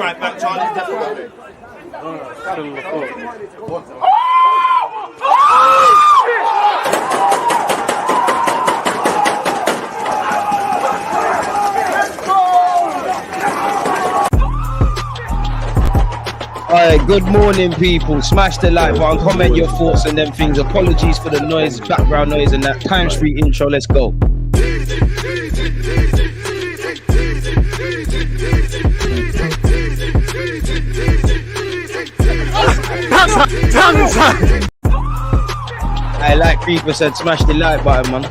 right back, Charlie. Alright, good morning, people. Smash the like button, comment your thoughts and them things. Apologies for the noise, background noise, and that times free intro. Let's go. I like 3%. Smash the like button, man.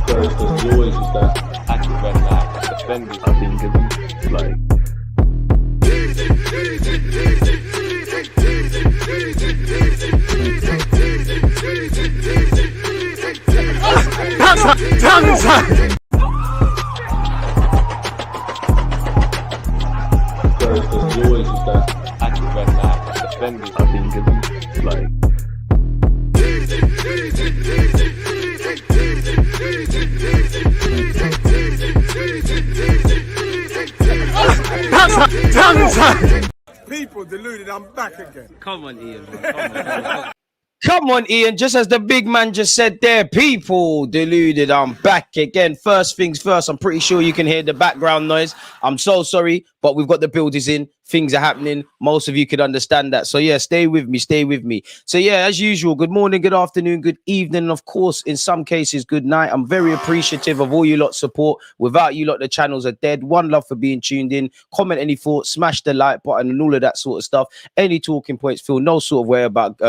Because you always use that active red light defenders. I think it's like. Because you always use that active red light defenders. I think it's like. People deluded, I'm back again. Come on, Ian. Come on, Ian. Just as the big man just said there, people deluded, I'm back again. First things first, I'm pretty sure you can hear the background noise. I'm so sorry, but we've got the builders in. Things are happening. Most of you could understand that. So yeah, stay with me. So yeah, as usual, good morning, good afternoon, good evening, and of course, in some cases, good night. I'm very appreciative of all you lot support. Without you lot, the channels are dead. One love for being tuned in. Comment any thoughts, smash the like button and all of that sort of stuff. Any talking points, feel no sort of way about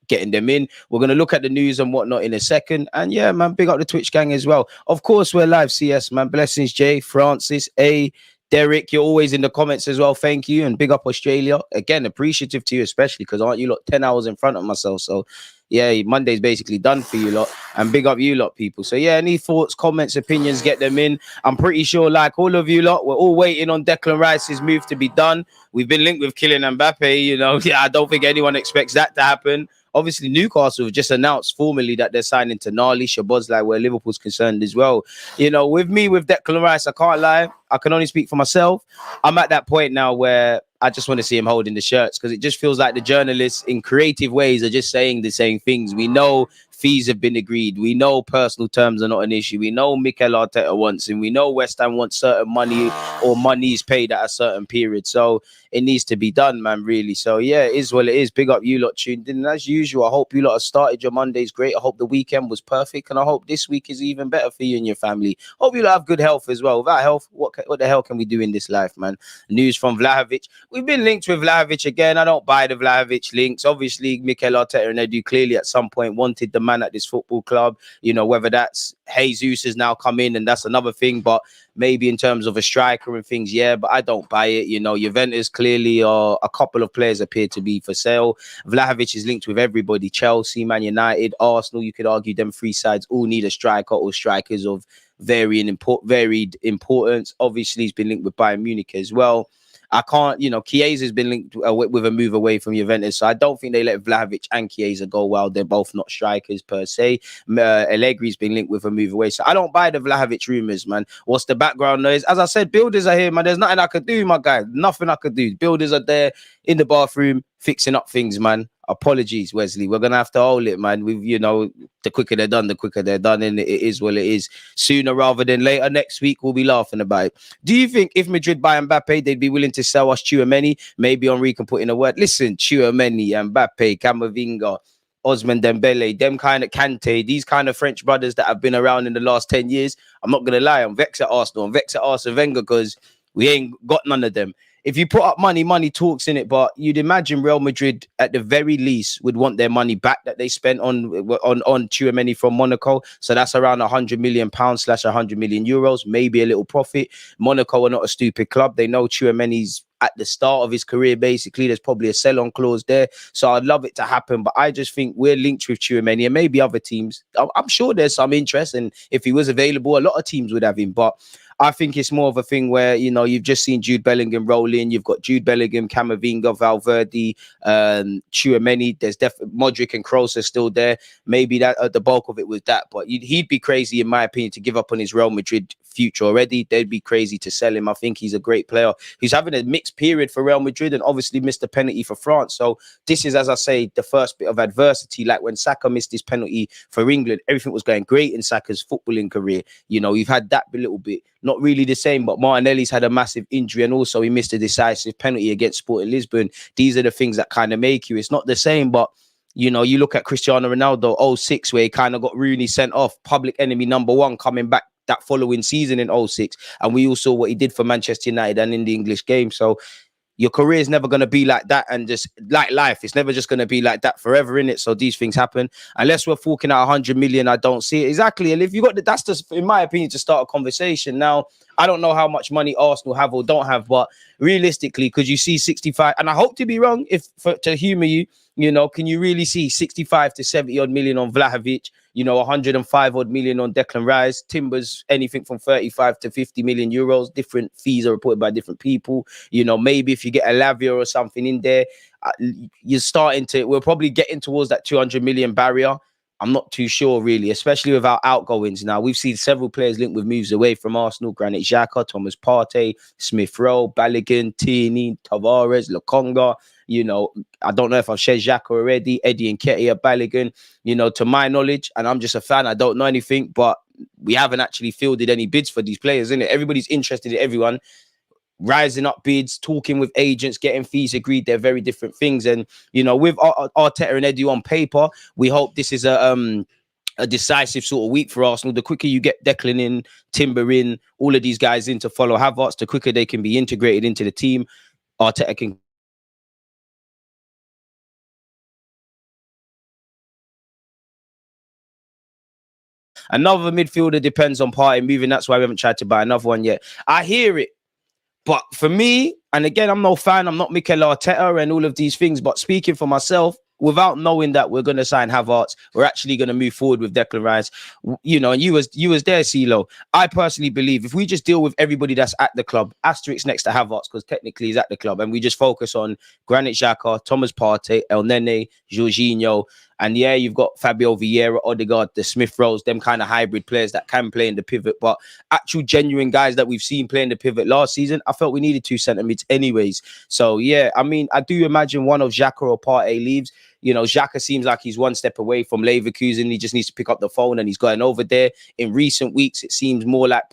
getting them in. We're going to look at the news and whatnot in a second. And yeah, man, big up the Twitch gang as well. Of course, we're live, CS, man. Blessings, Jay, Francis, A, Derek, you're always in the comments as well. Thank you. And big up Australia. Again, appreciative to you, especially because aren't you lot 10 hours in front of myself? So yeah, Monday's basically done for you lot. And big up you lot, people. So yeah, any thoughts, comments, opinions, get them in. I'm pretty sure, like all of you lot, we're all waiting on Declan Rice's move to be done. We've been linked with Kylian Mbappe, you know. Yeah, I don't think anyone expects that to happen. Obviously, Newcastle have just announced formally that they're signing to Gnarly, Shabozlai, where Liverpool's concerned as well. You know, with me, with Declan Rice, I can't lie. I can only speak for myself. I'm at that point now where I just want to see him holding the shirts because it just feels like the journalists in creative ways are just saying the same things. We know fees have been agreed. We know personal terms are not an issue. We know Mikel Arteta wants him. We know West Ham wants certain money or money is paid at a certain period. So it needs to be done, man, really. So yeah, it is what it is. Big up you lot tuned in. And as usual, I hope you lot have started your Mondays great. I hope the weekend was perfect. And I hope this week is even better for you and your family. Hope you lot have good health as well. Without health, what the hell can we do in this life, man? News from Vlahovic. We've been linked with Vlahovic again. I don't buy the Vlahovic links. Obviously, Mikel Arteta and Edu clearly at some point wanted the man at this football club. You know, whether that's Jesus has now come in and that's another thing, but maybe in terms of a striker and things, yeah, but I don't buy it. You know, Juventus clearly are a couple of players appear to be for sale. Vlahovic is linked with everybody. Chelsea, Man United, Arsenal, you could argue them three sides all need a striker or strikers of varied importance. Obviously, he's been linked with Bayern Munich as well. I can't, you know, Chiesa's been linked with a move away from Juventus. So I don't think they let Vlahovic and Chiesa go while they're both not strikers per se. Allegri's been linked with a move away. So I don't buy the Vlahovic rumors, man. What's the background noise? As I said, builders are here, man. There's nothing I could do, my guy. Nothing I could do. Builders are there in the bathroom fixing up things, man. Apologies, Wesley. We're gonna have to hold it, man. We've, you know, the quicker they're done, and it is what it is. Sooner rather than later. Next week we'll be laughing about it. Do you think if Madrid buy Mbappe, they'd be willing to sell us Tchouaméni? Maybe Henri can put in a word. Listen, Tchouaméni, Mbappe, Camavinga, Ousmane Dembele, them kind of Kante, these kind of French brothers that have been around in the last 10 years. I'm not gonna lie, I'm vexed at Arsenal. I'm vexed at Arsene Wenger because we ain't got none of them. If you put up money, money talks in it, but you'd imagine Real Madrid at the very least would want their money back that they spent on Tchouaméni from Monaco. So that's around £100 million / €100 million, maybe a little profit. Monaco are not a stupid club. They know Tchouaméni's at the start of his career, basically. There's probably a sell-on clause there. So I'd love it to happen, but I just think we're linked with Tchouaméni and maybe other teams. I'm sure there's some interest, and if he was available, a lot of teams would have him, but I think it's more of a thing where, you know, you've just seen Jude Bellingham roll in. You've got Jude Bellingham, Camavinga, Valverde, Tchouaméni. There's definitely Modric and Kroos are still there. Maybe that the bulk of it was that, but he'd be crazy, in my opinion, to give up on his Real Madrid future already. They'd be crazy to sell him. I think he's a great player who's having a mixed period for Real Madrid and obviously missed a penalty for France. So this is, as I say, the first bit of adversity. Like when Saka missed his penalty for England, everything was going great in Saka's footballing career. You know, you've had that a little bit, not really the same, but Martinelli's had a massive injury and also he missed a decisive penalty against Sporting Lisbon. These are the things that kind of make you. It's not the same, but you know, you look at Cristiano Ronaldo, 06, where he kind of got Rooney sent off, public enemy number one, coming back that following season in 06. And we all saw what he did for Manchester United and in the English game. So your career is never going to be like that, and just like life, it's never just going to be like that forever, in it. So these things happen. Unless we're forking out 100 million, I don't see it. Exactly. And if you got that's just, in my opinion, to start a conversation. Now, I don't know how much money Arsenal have or don't have, but realistically, could you see 65? And I hope to be wrong, to humor you, you know, can you really see 65 to 70 odd million on Vlahovic? You know, 105 odd million on Declan Rice. Timbers, anything from 35 to 50 million euros. Different fees are reported by different people. You know, maybe if you get a Lavia or something in there, we're probably getting towards that 200 million barrier. I'm not too sure, really, especially with our outgoings. Now, we've seen several players linked with moves away from Arsenal. Granit Xhaka, Thomas Partey, Smith Rowe, Balogun, Tierney, Tavares, Lokonga. You know, I don't know if I've shared Xhaka already, Eddie Nketiah, Balogun. You know, to my knowledge, and I'm just a fan, I don't know anything, but we haven't actually fielded any bids for these players, innit? Everybody's interested in everyone. Rising up bids, talking with agents, getting fees agreed. They're very different things. And, you know, with Arteta and Eddie on paper, we hope this is a decisive sort of week for Arsenal. The quicker you get Declan in, Timber in, all of these guys in to follow Havertz, the quicker they can be integrated into the team. Arteta can another midfielder depends on party moving. That's why we haven't tried to buy another one yet. I hear it. But for me, and again, I'm no fan, I'm not Mikel Arteta and all of these things, but speaking for myself, without knowing that we're going to sign Havertz, we're actually going to move forward with Declan Rice. You know, and you was there, CeeLo. I personally believe if we just deal with everybody that's at the club, asterisk next to Havertz, because technically he's at the club, and we just focus on Granit Xhaka, Thomas Partey, El Nene, Jorginho, and yeah, you've got Fabio Vieira, Odegaard, the Smith Rowes, them kind of hybrid players that can play in the pivot. But actual genuine guys that we've seen playing the pivot last season, I felt we needed 2 centre mids anyways. So yeah, I mean, I do imagine one of Xhaka or Partey leaves. You know, Xhaka seems like he's one step away from Leverkusen. He just needs to pick up the phone and he's going over there. In recent weeks, it seems more like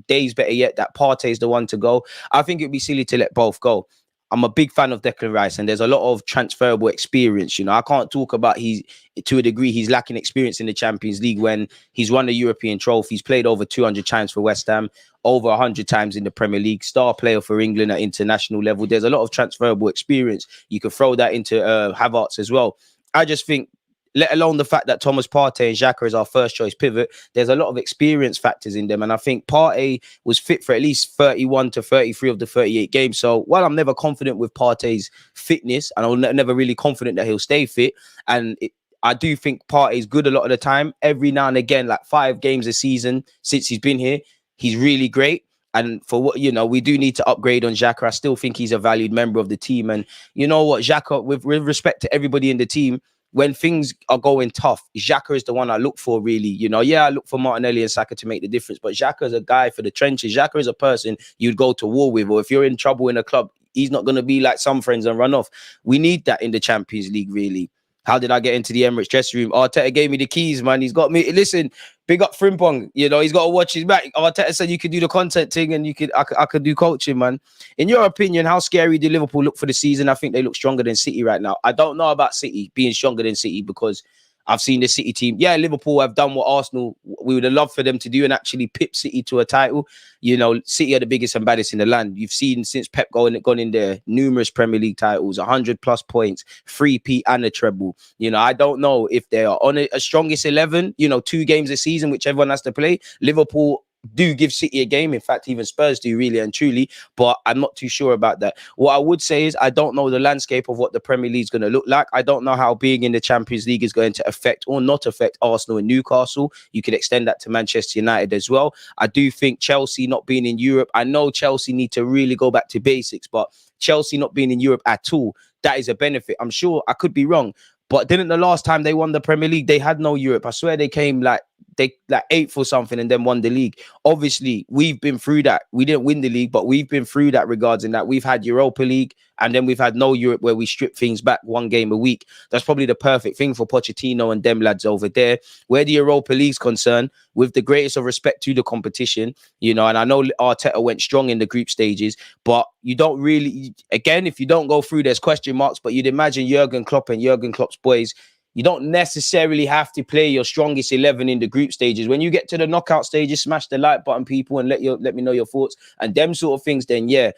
days better yet, that Partey is the one to go. I think it'd be silly to let both go. I'm a big fan of Declan Rice, and there's a lot of transferable experience. You know, I can't talk about to a degree he's lacking experience in the Champions League when he's won the European trophies, played over 200 times for West Ham, over 100 times in the Premier League, star player for England at international level. There's a lot of transferable experience. You can throw that into Havertz as well. I just think, let alone the fact that Thomas Partey and Xhaka is our first choice pivot, there's a lot of experience factors in them. And I think Partey was fit for at least 31 to 33 of the 38 games. So while I'm never confident with Partey's fitness, and I'm never really confident that he'll stay fit, and I do think Partey's good a lot of the time. Every now and again, like 5 games a season since he's been here, he's really great. And for what, you know, we do need to upgrade on Xhaka. I still think he's a valued member of the team. And you know what, Xhaka, with respect to everybody in the team, when things are going tough, Xhaka is the one I look for, really. You know, yeah, I look for Martinelli and Saka to make the difference, but Xhaka is a guy for the trenches. Xhaka is a person you'd go to war with, or if you're in trouble in a club, he's not going to be like some friends and run off. We need that in the Champions League, really. How did I get into the Emirates dressing room? Arteta gave me the keys, man. He's got me. Listen, big up Frimpong. You know, he's got to watch his back. Arteta said you could do the content thing and I could do coaching, man. In your opinion, how scary do Liverpool look for the season? I think they look stronger than City right now. I don't know about City being stronger than City because I've seen the City team. Yeah, Liverpool have done what Arsenal, we would have loved for them to do and actually pip City to a title. You know, City are the biggest and baddest in the land. You've seen since Pep gone in there, numerous Premier League titles, 100 plus points, 3-peat and a treble. You know, I don't know if they are on a strongest 11, you know, 2 games a season, which everyone has to play. Liverpool do give City a game. In fact, even Spurs do, really and truly, but I'm not too sure about that. What I would say is I don't know the landscape of what the Premier League is going to look like. I don't know how being in the Champions League is going to affect or not affect Arsenal and Newcastle. You could extend that to Manchester United as well. I do think Chelsea not being in Europe, I know Chelsea need to really go back to basics, but Chelsea not being in Europe at all, that is a benefit. I'm sure I could be wrong, but didn't the last time they won the Premier League, they had no Europe? I swear they came like they like 8th or something and then won the league. Obviously, we've been through that. We didn't win the league, but we've been through that regards in that we've had Europa League and then we've had no Europe where we strip things back 1 game a week. That's probably the perfect thing for Pochettino and them lads over there. Where the Europa League's concerned, with the greatest of respect to the competition, you know, and I know Arteta went strong in the group stages, but you don't really, again, if you don't go through, there's question marks, but you'd imagine Jurgen Klopp and Jurgen Klopp's boys, you don't necessarily have to play your strongest 11 in the group stages. When you get to the knockout stages, smash the like button, people, and let me know your thoughts and them sort of things. Then, yeah,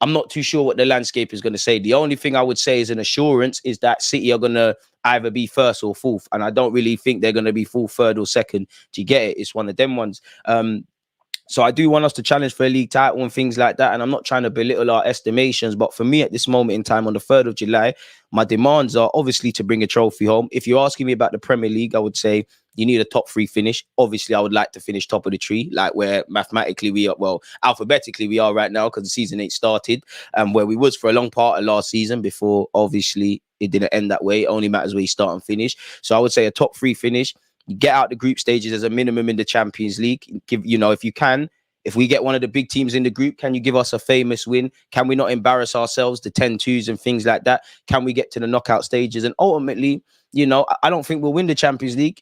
I'm not too sure what the landscape is going to say. The only thing I would say is an assurance is that City are going to either be 1st or 4th. And I don't really think they're going to be 4th, 3rd or 2nd to get it. It's one of them ones. So I do want us to challenge for a league title and things like that. And I'm not trying to belittle our estimations, but for me at this moment in time on the 3rd of July, my demands are obviously to bring a trophy home. If you're asking me about the Premier League, I would say you need a top 3 finish. Obviously, I would like to finish top of the tree, like where mathematically we are, well, alphabetically we are right now because the season ain't started, and where we was for a long part of last season before obviously it didn't end that way. It only matters where you start and finish. So I would say a top 3 finish. You get out the group stages as a minimum in the Champions League. Give, you know, if you can, if we get one of the big teams in the group, can you give us a famous win? Can we not embarrass ourselves, the 10-2s and things like that? Can we get to the knockout stages? And ultimately, you know, I don't think we'll win the Champions League.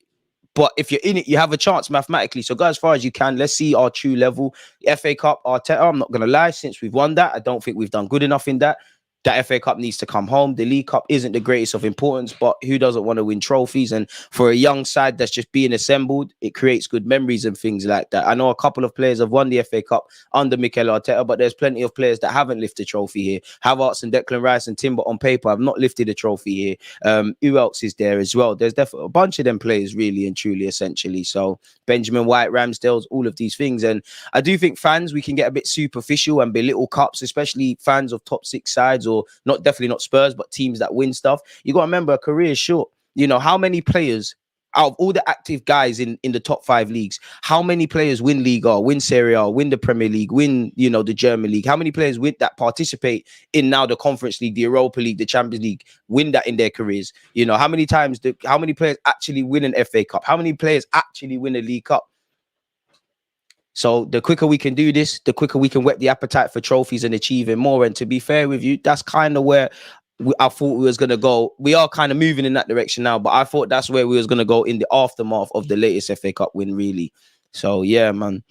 But if you're in it, you have a chance mathematically. So go as far as you can. Let's see our true level. The FA Cup, Arteta, I'm not going to lie, since we've won that, I don't think we've done good enough in that. That FA Cup needs to come home. The League Cup isn't the greatest of importance, but who doesn't want to win trophies? And for a young side that's just being assembled, it creates good memories and things like that. I know a couple of players have won the FA Cup under Mikel Arteta, but there's plenty of players that haven't lifted a trophy here. Havertz and Declan Rice and Timber on paper have not lifted a trophy here. Who else is there as well? There's definitely a bunch of them players, really and truly, essentially. So Benjamin White, Ramsdale's, all of these things. And I do think fans, we can get a bit superficial and belittle cups, especially fans of top 6 sides, or definitely not Spurs, but teams that win stuff. You got to remember, a career is short. You know, how many players out of all the active guys in the top 5 leagues, how many players win Liga, win Serie A, win the Premier League, win, you know, the German League? How many players win that participate in now the Conference League, the Europa League, the Champions League, win that in their careers? You know, how many players actually win an FA Cup? How many players actually win a League Cup? So the quicker we can do this, the quicker we can whet the appetite for trophies and achieving more. And to be fair with you, that's kind of where I thought we was going to go. We are kind of moving in that direction now, but I thought that's where we was going to go in the aftermath of the latest FA Cup win, really. So, yeah, man,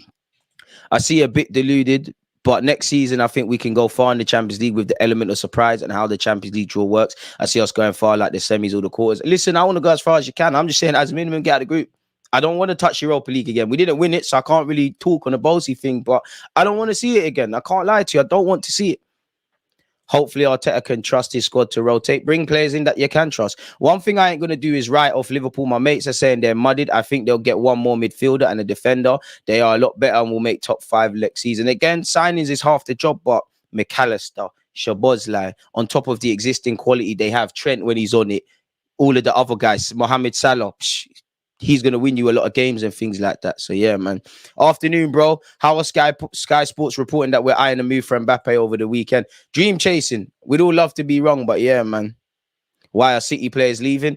I see a bit deluded, but next season, I think we can go far in the Champions League with the element of surprise and how the Champions League draw works. I see us going far like the semis or the quarters. Listen, I want to go as far as you can. I'm just saying, as a minimum, get out of the group. I don't want to touch Europa League again. We didn't win it, so I can't really talk on a ballsy thing, but I don't want to see it again. I can't lie to you. I don't want to see it. Hopefully, Arteta can trust his squad to rotate. Bring players in that you can trust. One thing I ain't going to do is write off Liverpool. My mates are saying they're muddied. I think they'll get one more midfielder and a defender. They are a lot better and will make top 5 next season. Again, signings is half the job, but McAllister, Szoboszlai, on top of the existing quality they have, Trent when he's on it, all of the other guys, Mohamed Salah, he's going to win you a lot of games and things like that. So, yeah, man. Afternoon, bro. How are Sky Sports reporting that we're eyeing a move for Mbappe over the weekend? Dream chasing. We'd all love to be wrong, but yeah, man. Why are City players leaving?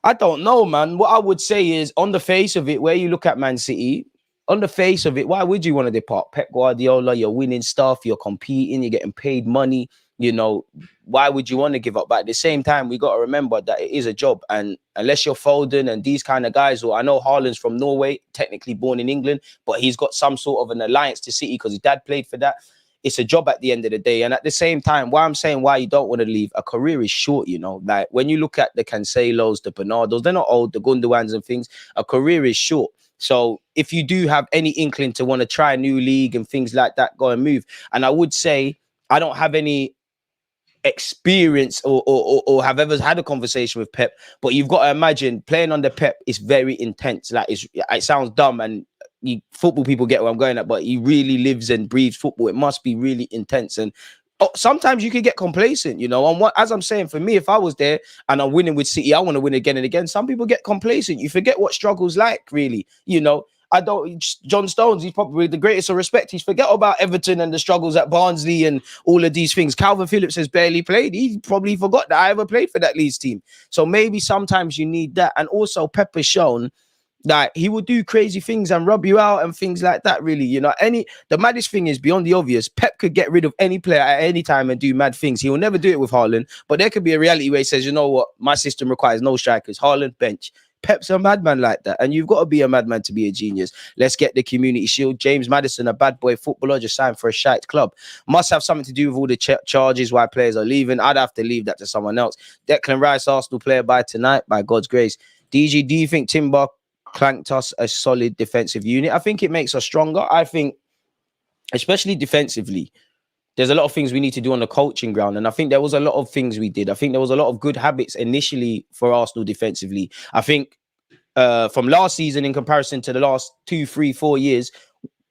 I don't know, man. What I would say is, on the face of it, where you look at Man City, on the face of it, why would you want to depart? Pep Guardiola, you're winning stuff, you're competing, you're getting paid money. You know, why would you want to give up? But at the same time, we got to remember that it is a job. And unless you're Foden and these kind of guys, or I know Haaland's from Norway, technically born in England, but he's got some sort of an alliance to City because his dad played for that. It's a job at the end of the day. And at the same time, why I'm saying why you don't want to leave, a career is short, you know. Like when you look at the Cancelos, the Bernardos, they're not old, the Gundowans and things, a career is short. So if you do have any inkling to want to try a new league and things like that, go and move. And I would say I don't have any experience or have ever had a conversation with Pep, but you've got to imagine playing under Pep is very intense. Like it sounds dumb, and football people get where I'm going at, but he really lives and breathes football. It must be really intense. And sometimes you can get complacent, you know. And as I'm saying, for me, if I was there and I'm winning with City, I want to win again and again. Some people get complacent. You forget what struggle's like, really, you know. John Stones, he's probably the greatest of respect. He's forget about Everton and the struggles at Barnsley and all of these things. Calvin Phillips has barely played. He probably forgot that I ever played for that Leeds team. So maybe sometimes you need that. And also Pep has shown Like, he will do crazy things and rub you out and things like that, really. You know, the maddest thing is, beyond the obvious, Pep could get rid of any player at any time and do mad things. He will never do it with Haaland, but there could be a reality where he says, you know what, my system requires no strikers. Haaland, bench. Pep's a madman like that, and you've got to be a madman to be a genius. Let's get the Community Shield. James Maddison, a bad boy footballer, just signed for a shite club. Must have something to do with all the charges why players are leaving. I'd have to leave that to someone else. Declan Rice, Arsenal player by tonight, by God's grace. DG, do you think Timber clanked us a solid defensive unit? I think it makes us stronger. I think, especially defensively, there's a lot of things we need to do on the coaching ground. And I think there was a lot of things we did. I think there was a lot of good habits initially for Arsenal defensively. I think from last season in comparison to the last 2, 3, 4 years,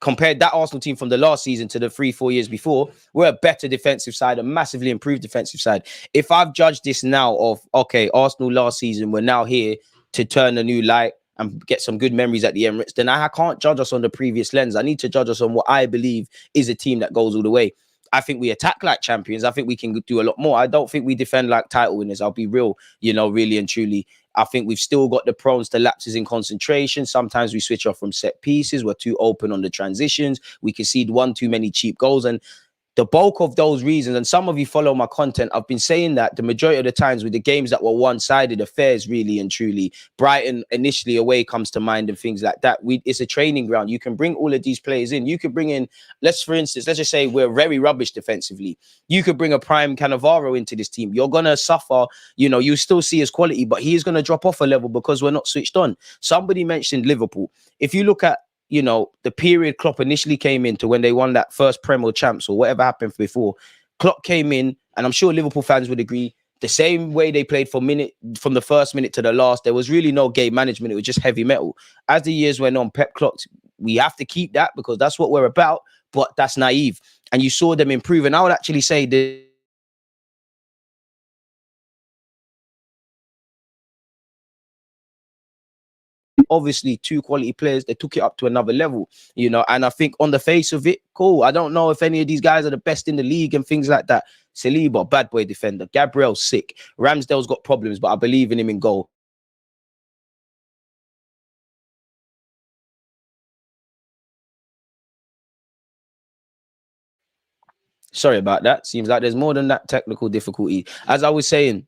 compared that Arsenal team from the last season to the 3, 4 years before, we're a better defensive side, a massively improved defensive side. If I've judged this now of, okay, Arsenal last season, we're now here to turn a new light and get some good memories at the Emirates, then I can't judge us on the previous lens. I need to judge us on what I believe is a team that goes all the way. I think we attack like champions. I think we can do a lot more. I don't think we defend like title winners. I'll be real, you know, really and truly. I think we've still got the prones to lapses in concentration. Sometimes we switch off from set pieces. We're too open on the transitions. We concede one too many cheap goals. And the bulk of those reasons, and some of you follow my content, I've been saying that the majority of the times with the games that were one-sided affairs, really and truly, Brighton initially away comes to mind and things like that. It's a training ground. You can bring all of these players in. You could bring in, for instance, let's just say we're very rubbish defensively. You could bring a prime Cannavaro into this team. You're going to suffer. You know, you still see his quality, but he is going to drop off a level because we're not switched on. Somebody mentioned Liverpool. If you look at, you know, the period Klopp initially came into when they won that first Premier Champs or whatever happened before, Klopp came in, and I'm sure Liverpool fans would agree, the same way they played from the first minute to the last, there was really no game management. It was just heavy metal. As the years went on, Pep clocked, we have to keep that because that's what we're about, but that's naive. And you saw them improve. And I would actually say that obviously two quality players, they took it up to another level, you know. And I think on the face of it, cool. I don't know if any of these guys are the best in the league and things like that. Saliba, bad boy defender. Gabriel's sick. Ramsdale's got problems, but I believe in him in goal. Sorry about that. Seems like there's more than that technical difficulty. As I was saying,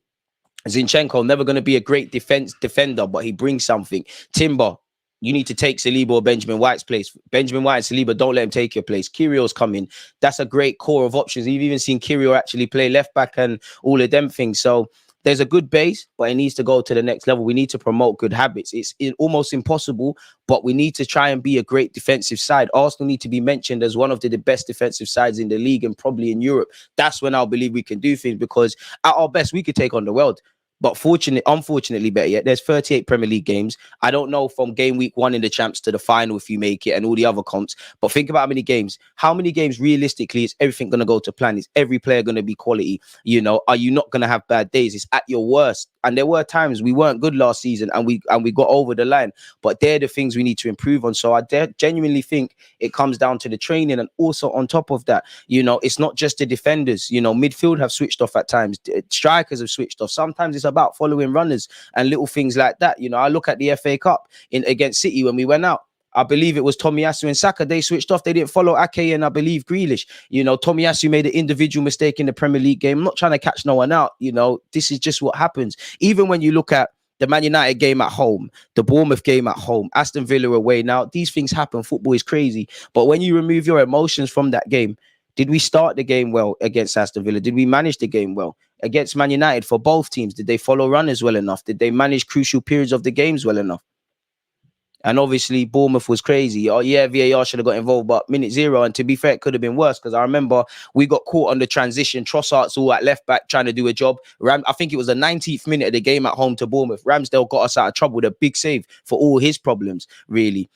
Zinchenko never going to be a great defender, but he brings something. Timber, you need to take Saliba or Benjamin White's place. Benjamin White and Saliba, don't let him take your place. Kyrgios coming. That's a great core of options. You've even seen Kyrgios actually play left back and all of them things. So there's a good base, but it needs to go to the next level. We need to promote good habits. It's almost impossible, but we need to try and be a great defensive side. Arsenal need to be mentioned as one of the best defensive sides in the league and probably in Europe. That's when I'll believe we can do things, because at our best, we could take on the world. But unfortunately, better yet, there's 38 Premier League games. I don't know from game week 1 in the champs to the final if you make it and all the other comps. But think about how many games. How many games realistically is everything going to go to plan? Is every player going to be quality? You know, are you not going to have bad days? It's at your worst. And there were times we weren't good last season and we got over the line. But they're the things we need to improve on. So I genuinely think it comes down to the training. And also on top of that, you know, it's not just the defenders. You know, midfield have switched off at times. Strikers have switched off. Sometimes it's about following runners and little things like that. You know, I look at the FA Cup against City when we went out. I believe it was Tomiyasu and Saka. They switched off. They didn't follow Ake and I believe Grealish. You know, Tomiyasu made an individual mistake in the Premier League game. I'm not trying to catch no one out. You know, this is just what happens. Even when you look at the Man United game at home, the Bournemouth game at home, Aston Villa away. Now, these things happen. Football is crazy. But when you remove your emotions from that game, did we start the game well against Aston Villa? Did we manage the game well? Against Man United, for both teams, did they follow runners well enough? Did they manage crucial periods of the games well enough? And obviously, Bournemouth was crazy. Oh, yeah, VAR should have got involved, but minute 0. And to be fair, it could have been worse because I remember we got caught on the transition. Trossard's all at left back trying to do a job. I think it was the 19th minute of the game at home to Bournemouth. Ramsdale got us out of trouble with a big save for all his problems, really.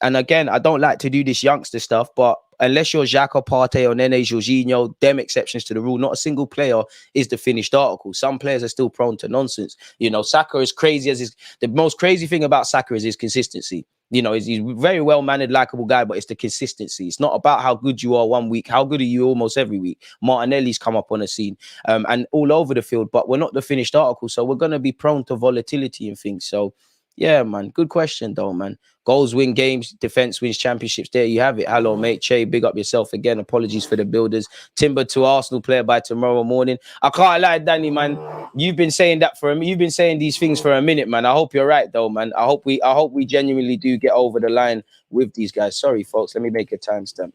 And again, I don't like to do this youngster stuff, but unless you're Xhaka, Partey, or Nene, Jorginho, them exceptions to the rule, not a single player is the finished article. Some players are still prone to nonsense. You know, Saka is crazy as the most crazy thing about Saka is his consistency. You know, he's a very well-mannered, likable guy, but it's the consistency. It's not about how good you are one week. How good are you almost every week? Martinelli's come up on the scene and all over the field, but we're not the finished article. So we're going to be prone to volatility and things. So Yeah, man. Good question, though, man. Goals win games, defense wins championships. There you have it. Hello, mate. Che, big up yourself again. Apologies for the builders. Timber to Arsenal player by tomorrow morning. I can't lie, Danny, man. You've been saying that for a. You've been saying these things for a minute, man. I hope you're right, though, man. I hope we genuinely do get over the line with these guys. Sorry, folks. Let me make a timestamp.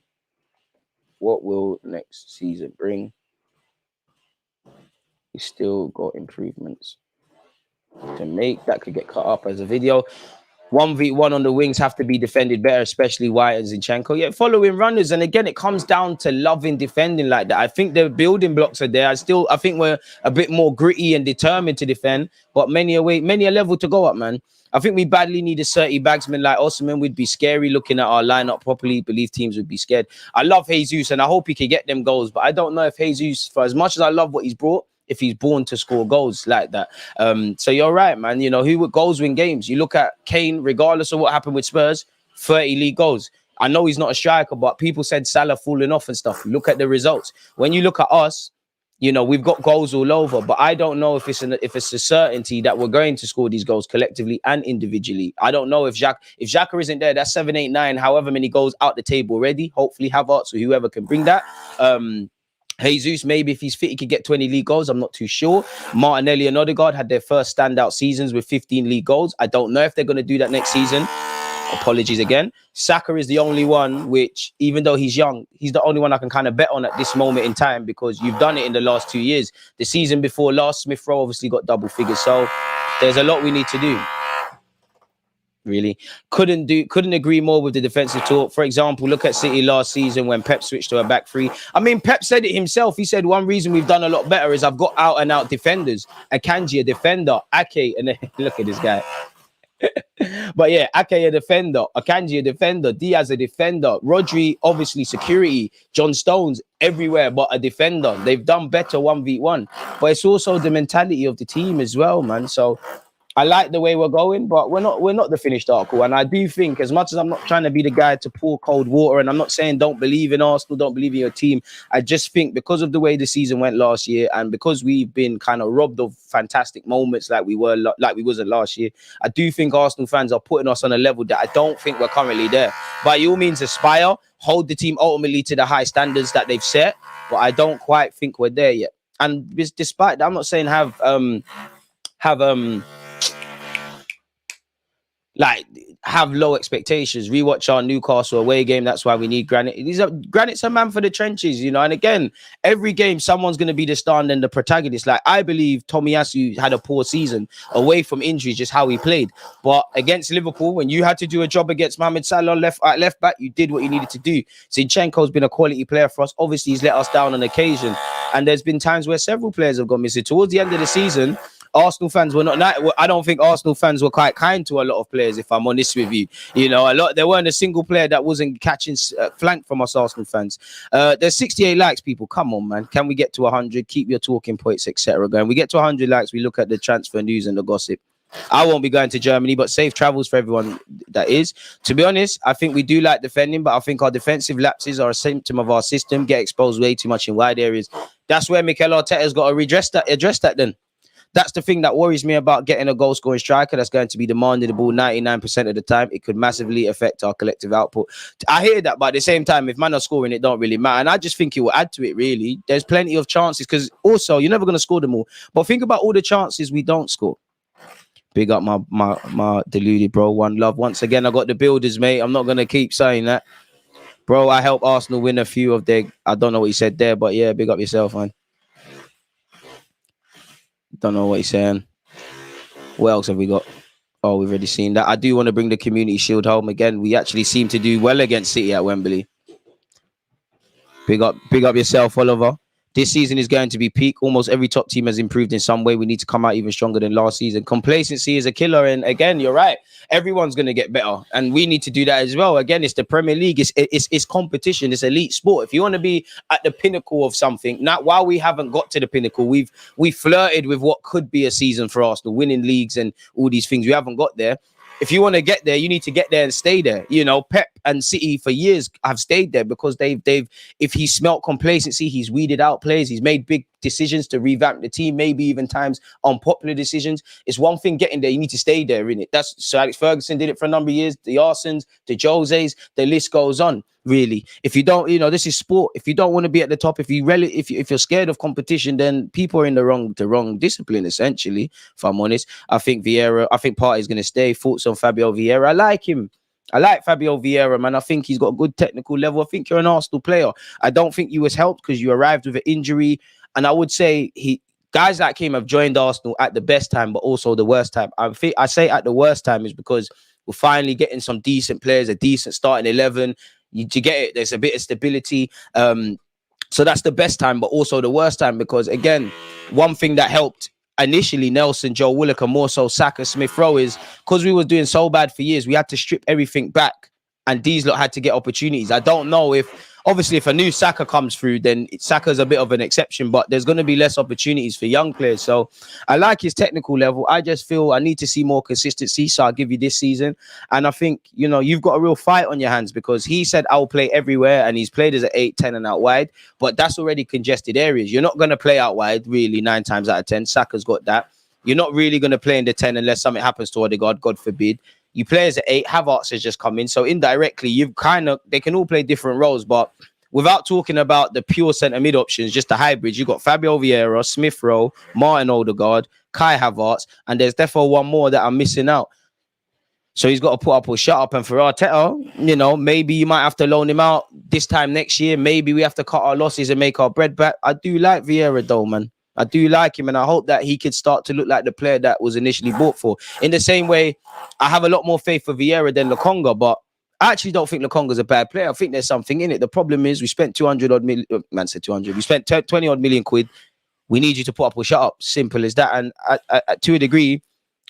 What will next season bring? We still got improvements to make. That could get cut up as a video. 1v1 on the wings have to be defended better, especially White and Zinchenko. Yeah, following runners. And again, it comes down to loving defending like that. I think the building blocks are there. I think we're a bit more gritty and determined to defend, but many a level to go up, man. I think we badly need a 30 bagsman like Osman. Would be scary looking at our lineup properly. Believe teams would be scared. I love Jesus and I hope he can get them goals, but I don't know if Jesus, for as much as I love what he's brought, if he's born to score goals like that. So you're right, man. You know, who would goals win games? You look at Kane, regardless of what happened with Spurs, 30 league goals. I know he's not a striker, but people said Salah falling off and stuff. Look at the results. When you look at us, you know, we've got goals all over, but I don't know if it's a certainty that we're going to score these goals collectively and individually. I don't know if Xhaka isn't there, that's 7, 8, 9, however many goals out the table already. Hopefully Havertz or whoever can bring that. Jesus, maybe if he's fit, he could get 20 league goals. I'm not too sure. Martinelli and Odegaard had their first standout seasons with 15 league goals. I don't know if they're going to do that next season. Apologies again. Saka is the only one which, even though he's young, he's the only one I can kind of bet on at this moment in time because you've done it in the last 2 years. The season before last, Smith Rowe obviously got double figures. So there's a lot we need to do. Really couldn't agree more with the defensive talk. For example, look at City last season when Pep switched to a back three. I mean, Pep said it himself. He said one reason we've done a lot better is I've got out and out defenders. Akanji, a defender. Ake, and look at this guy. But yeah, Ake, a defender. Akanji, a defender. Diaz, a defender. Rodri, obviously security. John Stones, everywhere but a defender. They've done better 1v1. But it's also the mentality of the team as well, man. So I like the way we're going, but we're not the finished article. And I do think, as much as I'm not trying to be the guy to pour cold water, and I'm not saying don't believe in Arsenal, don't believe in your team, I just think because of the way the season went last year, and because we've been kind of robbed of fantastic moments like we wasn't last year, I do think Arsenal fans are putting us on a level that I don't think we're currently there. By all means, aspire, hold the team ultimately to the high standards that they've set, but I don't quite think we're there yet. And despite that, I'm not saying have low expectations. Rewatch our Newcastle away game. That's why we need Granit. Granit's a man for the trenches, you know. And again, every game someone's going to be the star and then the protagonist. Like I believe Tomiyasu had a poor season away from injuries, just how he played. But against Liverpool, when you had to do a job against Mohamed Salah left back, you did what you needed to do. Zinchenko's been a quality player for us. Obviously, he's let us down on occasion, and there's been times where several players have gone missing. Towards the end of the season, Arsenal fans were not. I don't think Arsenal fans were quite kind to a lot of players. If I'm honest with you, you know, there weren't a single player that wasn't catching flank from us Arsenal fans. There's 68 likes, people. Come on, man. Can we get to 100? Keep your talking points, etc. going. We get to 100 likes. We look at the transfer news and the gossip. I won't be going to Germany, but safe travels for everyone that is. To be honest, I think we do like defending, but I think our defensive lapses are a symptom of our system. Get exposed way too much in wide areas. That's where Mikel Arteta's got to address that then. That's the thing that worries me about getting a goal-scoring striker that's going to be demanding the ball 99% of the time. It could massively affect our collective output. I hear that, but at the same time, if man are scoring, it don't really matter. And I just think it will add to it, really. There's plenty of chances because also, you're never going to score them all. But think about all the chances we don't score. Big up my deluded bro. One love. Once again, I got the builders, mate. I'm not going to keep saying that. Bro, I helped Arsenal win a few of their... I don't know what he said there, but yeah, big up yourself, man. Don't know what he's saying. What else have we got? Oh, we've already seen that. I do want to bring the Community Shield home again. We actually seem to do well against City at Wembley. Big up yourself, Oliver. This season is going to be peak. Almost every top team has improved in some way. We need to come out even stronger than last season. Complacency is a killer. And again, you're right. Everyone's going to get better. And we need to do that as well. Again, it's the Premier League. It's competition. It's elite sport. If you want to be at the pinnacle of something, not while we haven't got to the pinnacle, we flirted with what could be a season for Arsenal, winning leagues and all these things. We haven't got there. If you want to get there, you need to get there and stay there. You know, Pep and City for years have stayed there because they've if he smelt complacency, he's weeded out players. He's made big decisions to revamp the team, maybe even times unpopular decisions. It's one thing getting there, you need to stay there, innit? That's Sir Alex Ferguson did it for a number of years, the Arsens, the Jose's, the list goes on, really. If you don't, this is sport. If you don't want to be at the top, if you're scared of competition, then people are in the wrong discipline, essentially, if I'm honest. I think Partey is going to stay. Thoughts on Fabio Vieira? I like him. I like Fabio Vieira, man. I think he's got a good technical level. I think you're an Arsenal player. I don't think you was helped because you arrived with an injury. And I would say guys like him have joined Arsenal at the best time, but also the worst time. I say at the worst time is because we're finally getting some decent players, a decent starting 11. You get it. There's a bit of stability. So that's the best time, but also the worst time because, again, one thing that helped initially Nelson, Joe Willock, and more so Saka, Smith Rowe is because we was doing so bad for years, we had to strip everything back and these lot had to get opportunities. I don't know if a new Saka comes through, then Saka's a bit of an exception, but there's going to be less opportunities for young players. So I like his technical level. I just feel I need to see more consistency. So I'll give you this season. And I think, you've got a real fight on your hands because he said, I'll play everywhere. And he's played as an 8, 10 and out wide, but that's already congested areas. You're not going to play out wide really 9 times out of 10. Saka's got that. You're not really going to play in the 10 unless something happens to Odegaard, God forbid. You play as an 8, Havertz has just come in. So indirectly, they can all play different roles. But without talking about the pure centre mid options, just the hybrids, you've got Fabio Vieira, Smith Rowe, Martin Odegaard, Kai Havertz, and there's definitely one more that I'm missing out. So he's got to put up or shut up. And for Arteta, maybe you might have to loan him out this time next year. Maybe we have to cut our losses and make our bread back. I do like Vieira though, man. I do like him, and I hope that he could start to look like the player that was initially bought for. In the same way, I have a lot more faith for Vieira than Lokonga, but I actually don't think Lokonga's a bad player. I think there's something in it. The problem is we spent 200 odd million. Man said 200. We spent 20 odd million quid. We need you to put up or shut up. Simple as that. And to a degree,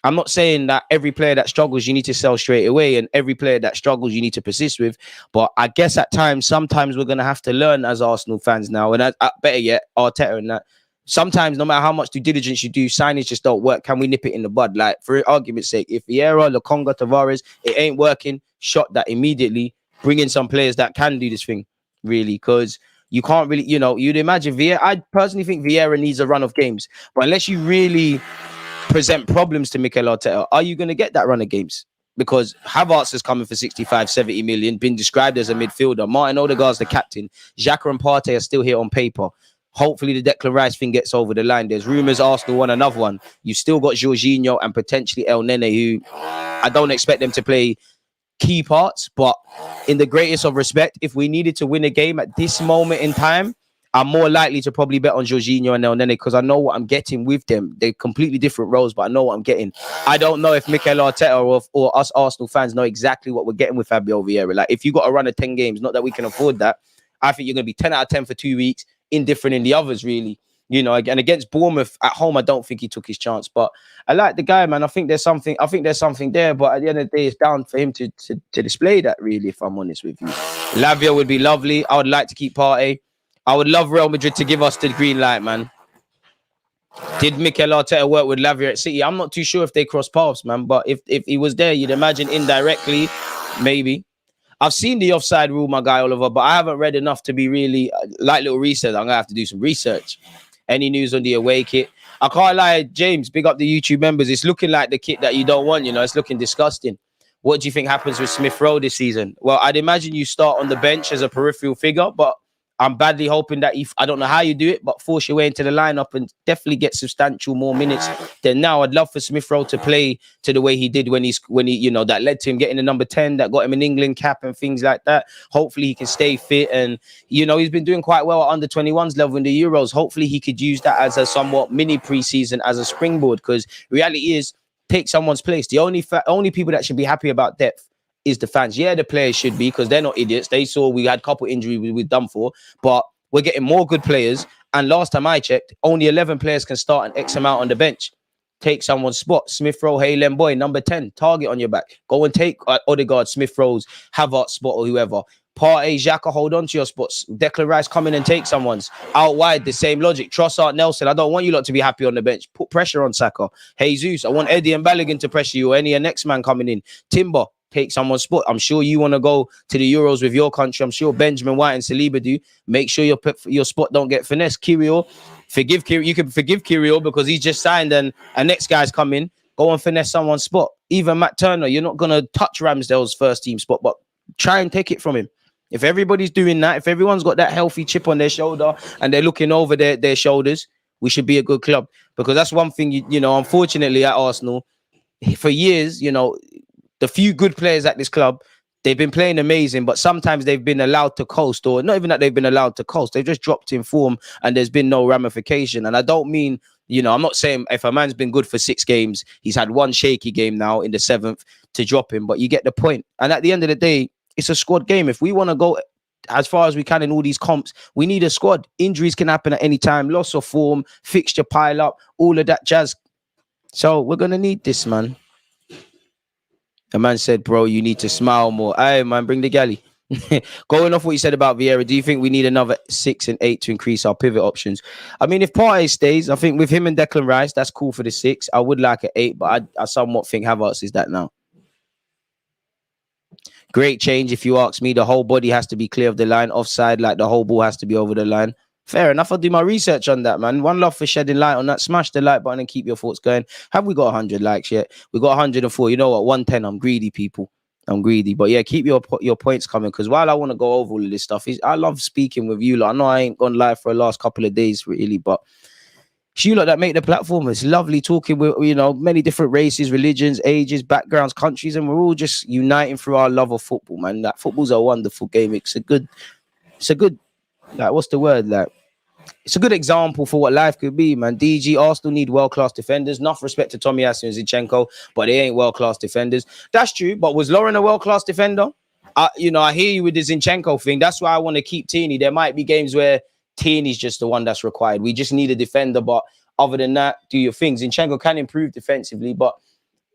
I'm not saying that every player that struggles, you need to sell straight away, and every player that struggles, you need to persist with. But I guess sometimes we're going to have to learn as Arsenal fans now, and better yet, Arteta and that. Sometimes, no matter how much due diligence you do, signings just don't work. Can we nip it in the bud? Like, for argument's sake, if Vieira, Lokonga, Tavares, it ain't working, shot that immediately. Bring in some players that can do this thing, really, because you can't really, you'd imagine Vieira. I personally think Vieira needs a run of games. But unless you really present problems to Mikel Arteta, are you going to get that run of games? Because Havertz is coming for 65, 70 million, been described as a midfielder. Martin Odegaard's the captain. Xhaka and Partey are still here on paper. Hopefully the Declan Rice thing gets over the line. There's rumours Arsenal want another one. You've still got Jorginho and potentially El Nene, who I don't expect them to play key parts. But in the greatest of respect, if we needed to win a game at this moment in time, I'm more likely to probably bet on Jorginho and El Nene because I know what I'm getting with them. They're completely different roles, but I know what I'm getting. I don't know if Mikel Arteta or us Arsenal fans know exactly what we're getting with Fabio Vieira. Like, if you got to run of 10 games, not that we can afford that, I think you're going to be 10 out of 10 for 2 weeks. Indifferent in the others, really. Again, against Bournemouth at home, I don't think he took his chance. But I like the guy, man. I think there's something there. But at the end of the day, it's down for him to display that, really, if I'm honest with you. Lavia would be lovely. I would like to keep Partey. I would love Real Madrid to give us the green light, man. Did Mikel Arteta work with Lavia at City? I'm not too sure if they cross paths, man. But if he was there, you'd imagine indirectly, maybe. I've seen the offside rule, my guy Oliver, but I haven't read enough to be really like little research. I'm gonna have to do some research. Any news on the away kit? I can't lie, James. Big up the YouTube members. It's looking like the kit that you don't want. It's looking disgusting. What do you think happens with Smith Rowe this season? Well, I'd imagine you start on the bench as a peripheral figure, but I'm badly hoping that I don't know how you do it, but force your way into the lineup and definitely get substantial more minutes than now. I'd love for Smith Rowe to play to the way he did when he that led to him getting the number 10, that got him an England cap and things like that. Hopefully he can stay fit, and he's been doing quite well at under 21s level in the Euros. Hopefully he could use that as a somewhat mini preseason as a springboard, because reality is, take someone's place. The only people that should be happy about depth is the fans. Yeah, the players should be, because they're not idiots. They saw we had a couple injuries we're done for, but we're getting more good players. And last time I checked, only 11 players can start an X amount on the bench. Take someone's spot. Smith Rowe, Haaland boy, number 10, target on your back. Go and take Odegaard, Smith Rowe's, Havertz spot or whoever. Partey, Xhaka, hold on to your spots. Declan Rice, come in and take someone's. Out wide, the same logic. Trossard, Nelson, I don't want you lot to be happy on the bench. Put pressure on Saka. Jesus, I want Eddie and Balogun to pressure you, or any next man coming in. Timber, take someone's spot. I'm sure you want to go to the Euros with your country. I'm sure Benjamin White and Saliba do. Make sure your spot don't get finessed. Kirill, You can forgive Kirill because he's just signed and next guy's coming. Go and finesse someone's spot. Even Matt Turner, you're not gonna touch Ramsdale's first team spot, but try and take it from him. If everybody's doing that, if everyone's got that healthy chip on their shoulder and they're looking over their shoulders, we should be a good club. Because that's one thing, you know, unfortunately at Arsenal, for years, you know, the few good players at this club, they've been playing amazing, but sometimes they've been allowed to coast, or not even that they've been allowed to coast. They've just dropped in form and there's been no ramification. And I don't mean, you know, I'm not saying if a man's been good for 6 games, he's had one shaky game now in the 7th to drop him, but you get the point. And at the end of the day, it's a squad game. If we want to go as far as we can in all these comps, we need a squad. Injuries can happen at any time, loss of form, fixture pile up, all of that jazz. So we're going to need this, man. The man said, bro, you need to smile more. Hey, man, bring the galley. Going off what you said about Vieira, do you think we need another 6 and 8 to increase our pivot options? I mean, if Partey stays, I think with him and Declan Rice, that's cool for the 6. I would like an 8, but I somewhat think Havertz is that now. Great change, if you ask me. The whole body has to be clear of the line. Offside, like the whole ball has to be over the line. Fair enough. I'll do my research on that, man. One love for shedding light on that. Smash the like button and keep your thoughts going. Have we got 100 likes yet? We got 104. You know what? 110. I'm greedy, people. I'm greedy. But yeah, keep your points coming, because while I want to go over all of this stuff, I love speaking with you. Like, I know I ain't gone live for the last couple of days, really, but it's you lot that make the platform. It's lovely talking with, you know, many different races, religions, ages, backgrounds, countries, and we're all just uniting through our love of football, man. That football's a wonderful game. It's a good, like, what's the word? Like, it's a good example for what life could be, man. DG, Arsenal need world-class defenders. Enough respect to Tomiyasu and Zinchenko, but they ain't world-class defenders. That's true, but was Lauren a world-class defender? You know, I hear you with the Zinchenko thing. That's why I want to keep Tierney. There might be games where Tierney's just the one that's required. We just need a defender, but other than that, do your thing. Zinchenko can improve defensively, but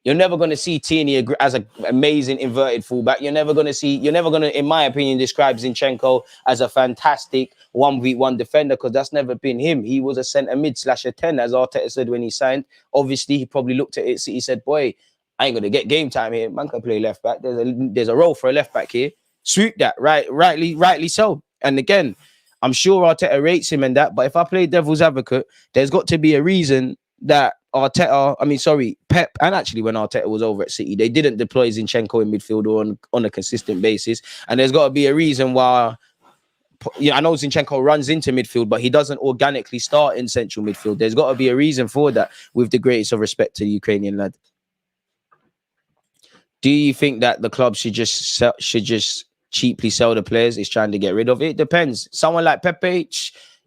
you're never going to see Tierney as an amazing inverted fullback. You're never going to, in my opinion, describe Zinchenko as a fantastic 1v1 defender, because that's never been him. He was a centre mid / a 10, as Arteta said when he signed. Obviously, he probably looked at it. He said, boy, I ain't going to get game time here. Man can play left back. There's a role for a left back here. Swoop that, rightly so. And again, I'm sure Arteta rates him and that, but if I play devil's advocate, there's got to be a reason that Pep, and actually when Arteta was over at City, they didn't deploy Zinchenko in midfield or on a consistent basis. And there's got to be a reason why, I know Zinchenko runs into midfield, but he doesn't organically start in central midfield. There's got to be a reason for that, with the greatest of respect to the Ukrainian lad. Do you think that the club should just cheaply sell the players it's trying to get rid of? It depends. Someone like Pepe,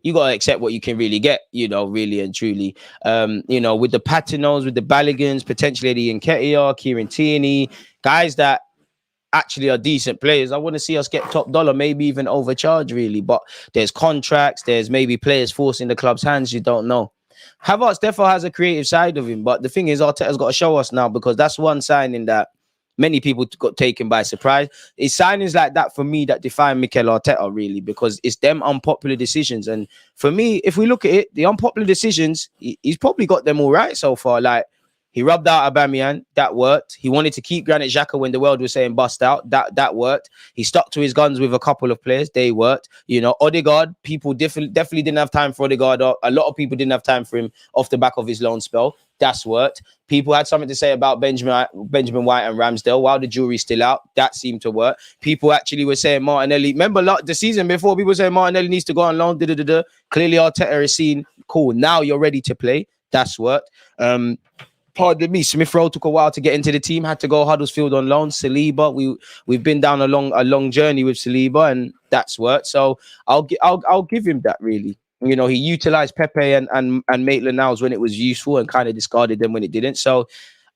you got to accept what you can really get, you know, really and truly. You know, with the Patinos, with the Balligans, potentially Eddie Nketiah, Kieran Tierney, guys that actually are decent players, I want to see us get top dollar, maybe even overcharge, really. But there's contracts, there's maybe players forcing the club's hands, you don't know. Havertz definitely has a creative side of him, but the thing is, Arteta's got to show us now, because that's one signing that many people got taken by surprise. It's signings like that for me that define Mikel Arteta, really, because it's them unpopular decisions. And for me, if we look at it, the unpopular decisions, he's probably got them all right so far. Like, he rubbed out Aubameyang, that worked. He wanted to keep Granit Xhaka when the world was saying bust out, that worked. He stuck to his guns with a couple of players, they worked. You know, Odegaard, people definitely didn't have time for Odegaard. A lot of people didn't have time for him off the back of his loan spell. That's worked. People had something to say about Benjamin White and Ramsdale while the jury's still out. That seemed to work. People actually were saying Martinelli. Remember the season before, people were saying Martinelli needs to go on loan. Clearly, Arteta is seen, cool, now you're ready to play. That's worked. Pardon me, Smith Rowe took a while to get into the team, had to go Huddersfield on loan. Saliba, we've been down a long journey with Saliba, and that's worked. So I'll give him that, really. You know, he utilized Pepe and Maitland-Niles when it was useful and kind of discarded them when it didn't. So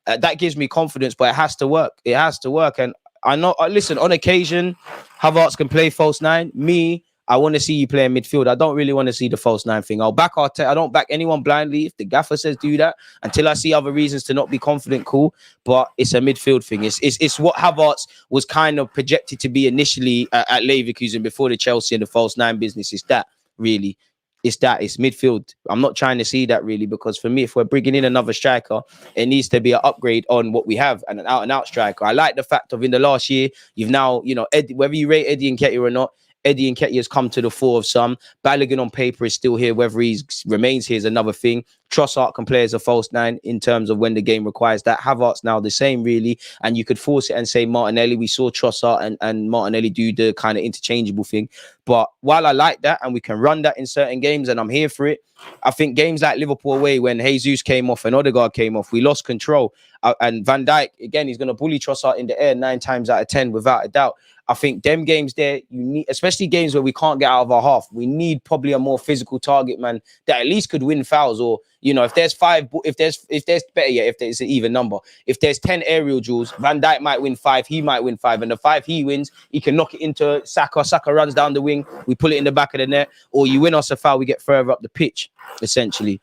that gives me confidence, but it has to work. It has to work. And I know, listen, on occasion, Havertz can play false 9. Me, I want to see you play in midfield. I don't really want to see the false 9 thing. I'll back Arteta. I don't back anyone blindly. If the gaffer says do that, until I see other reasons to not be confident, cool. But it's a midfield thing. It's what Havertz was kind of projected to be initially at Leverkusen before the Chelsea and the false 9 business. It's that, really. It's midfield. I'm not trying to see that, really, because for me, if we're bringing in another striker, it needs to be an upgrade on what we have, and an out-and-out striker. I like the fact of in the last year, you've now, you know, whether you rate Eddie Nketiah or not, Eddie Nketiah's come to the fore of some. Balogun on paper is still here. Whether he remains here is another thing. Trossard can play as a false nine in terms of when the game requires that. Havertz now the same, really. And you could force it and say Martinelli. We saw Trossard and Martinelli do the kind of interchangeable thing. But while I like that and we can run that in certain games and I'm here for it, I think games like Liverpool away when Jesus came off and Odegaard came off, we lost control. And Van Dijk, again, he's going to bully Trossard in the air 9 times out of 10 without a doubt. I think them games there, you need, especially games where we can't get out of our half, we need probably a more physical target man that at least could win fouls. Or, you know, if there's better yet, if there's an even number, if there's 10 aerial duels, Van Dijk might win 5, he might win 5, and the 5 he wins, he can knock it into Saka. Saka runs down the wing, we pull it in the back of the net, or you win us a foul, we get further up the pitch, essentially.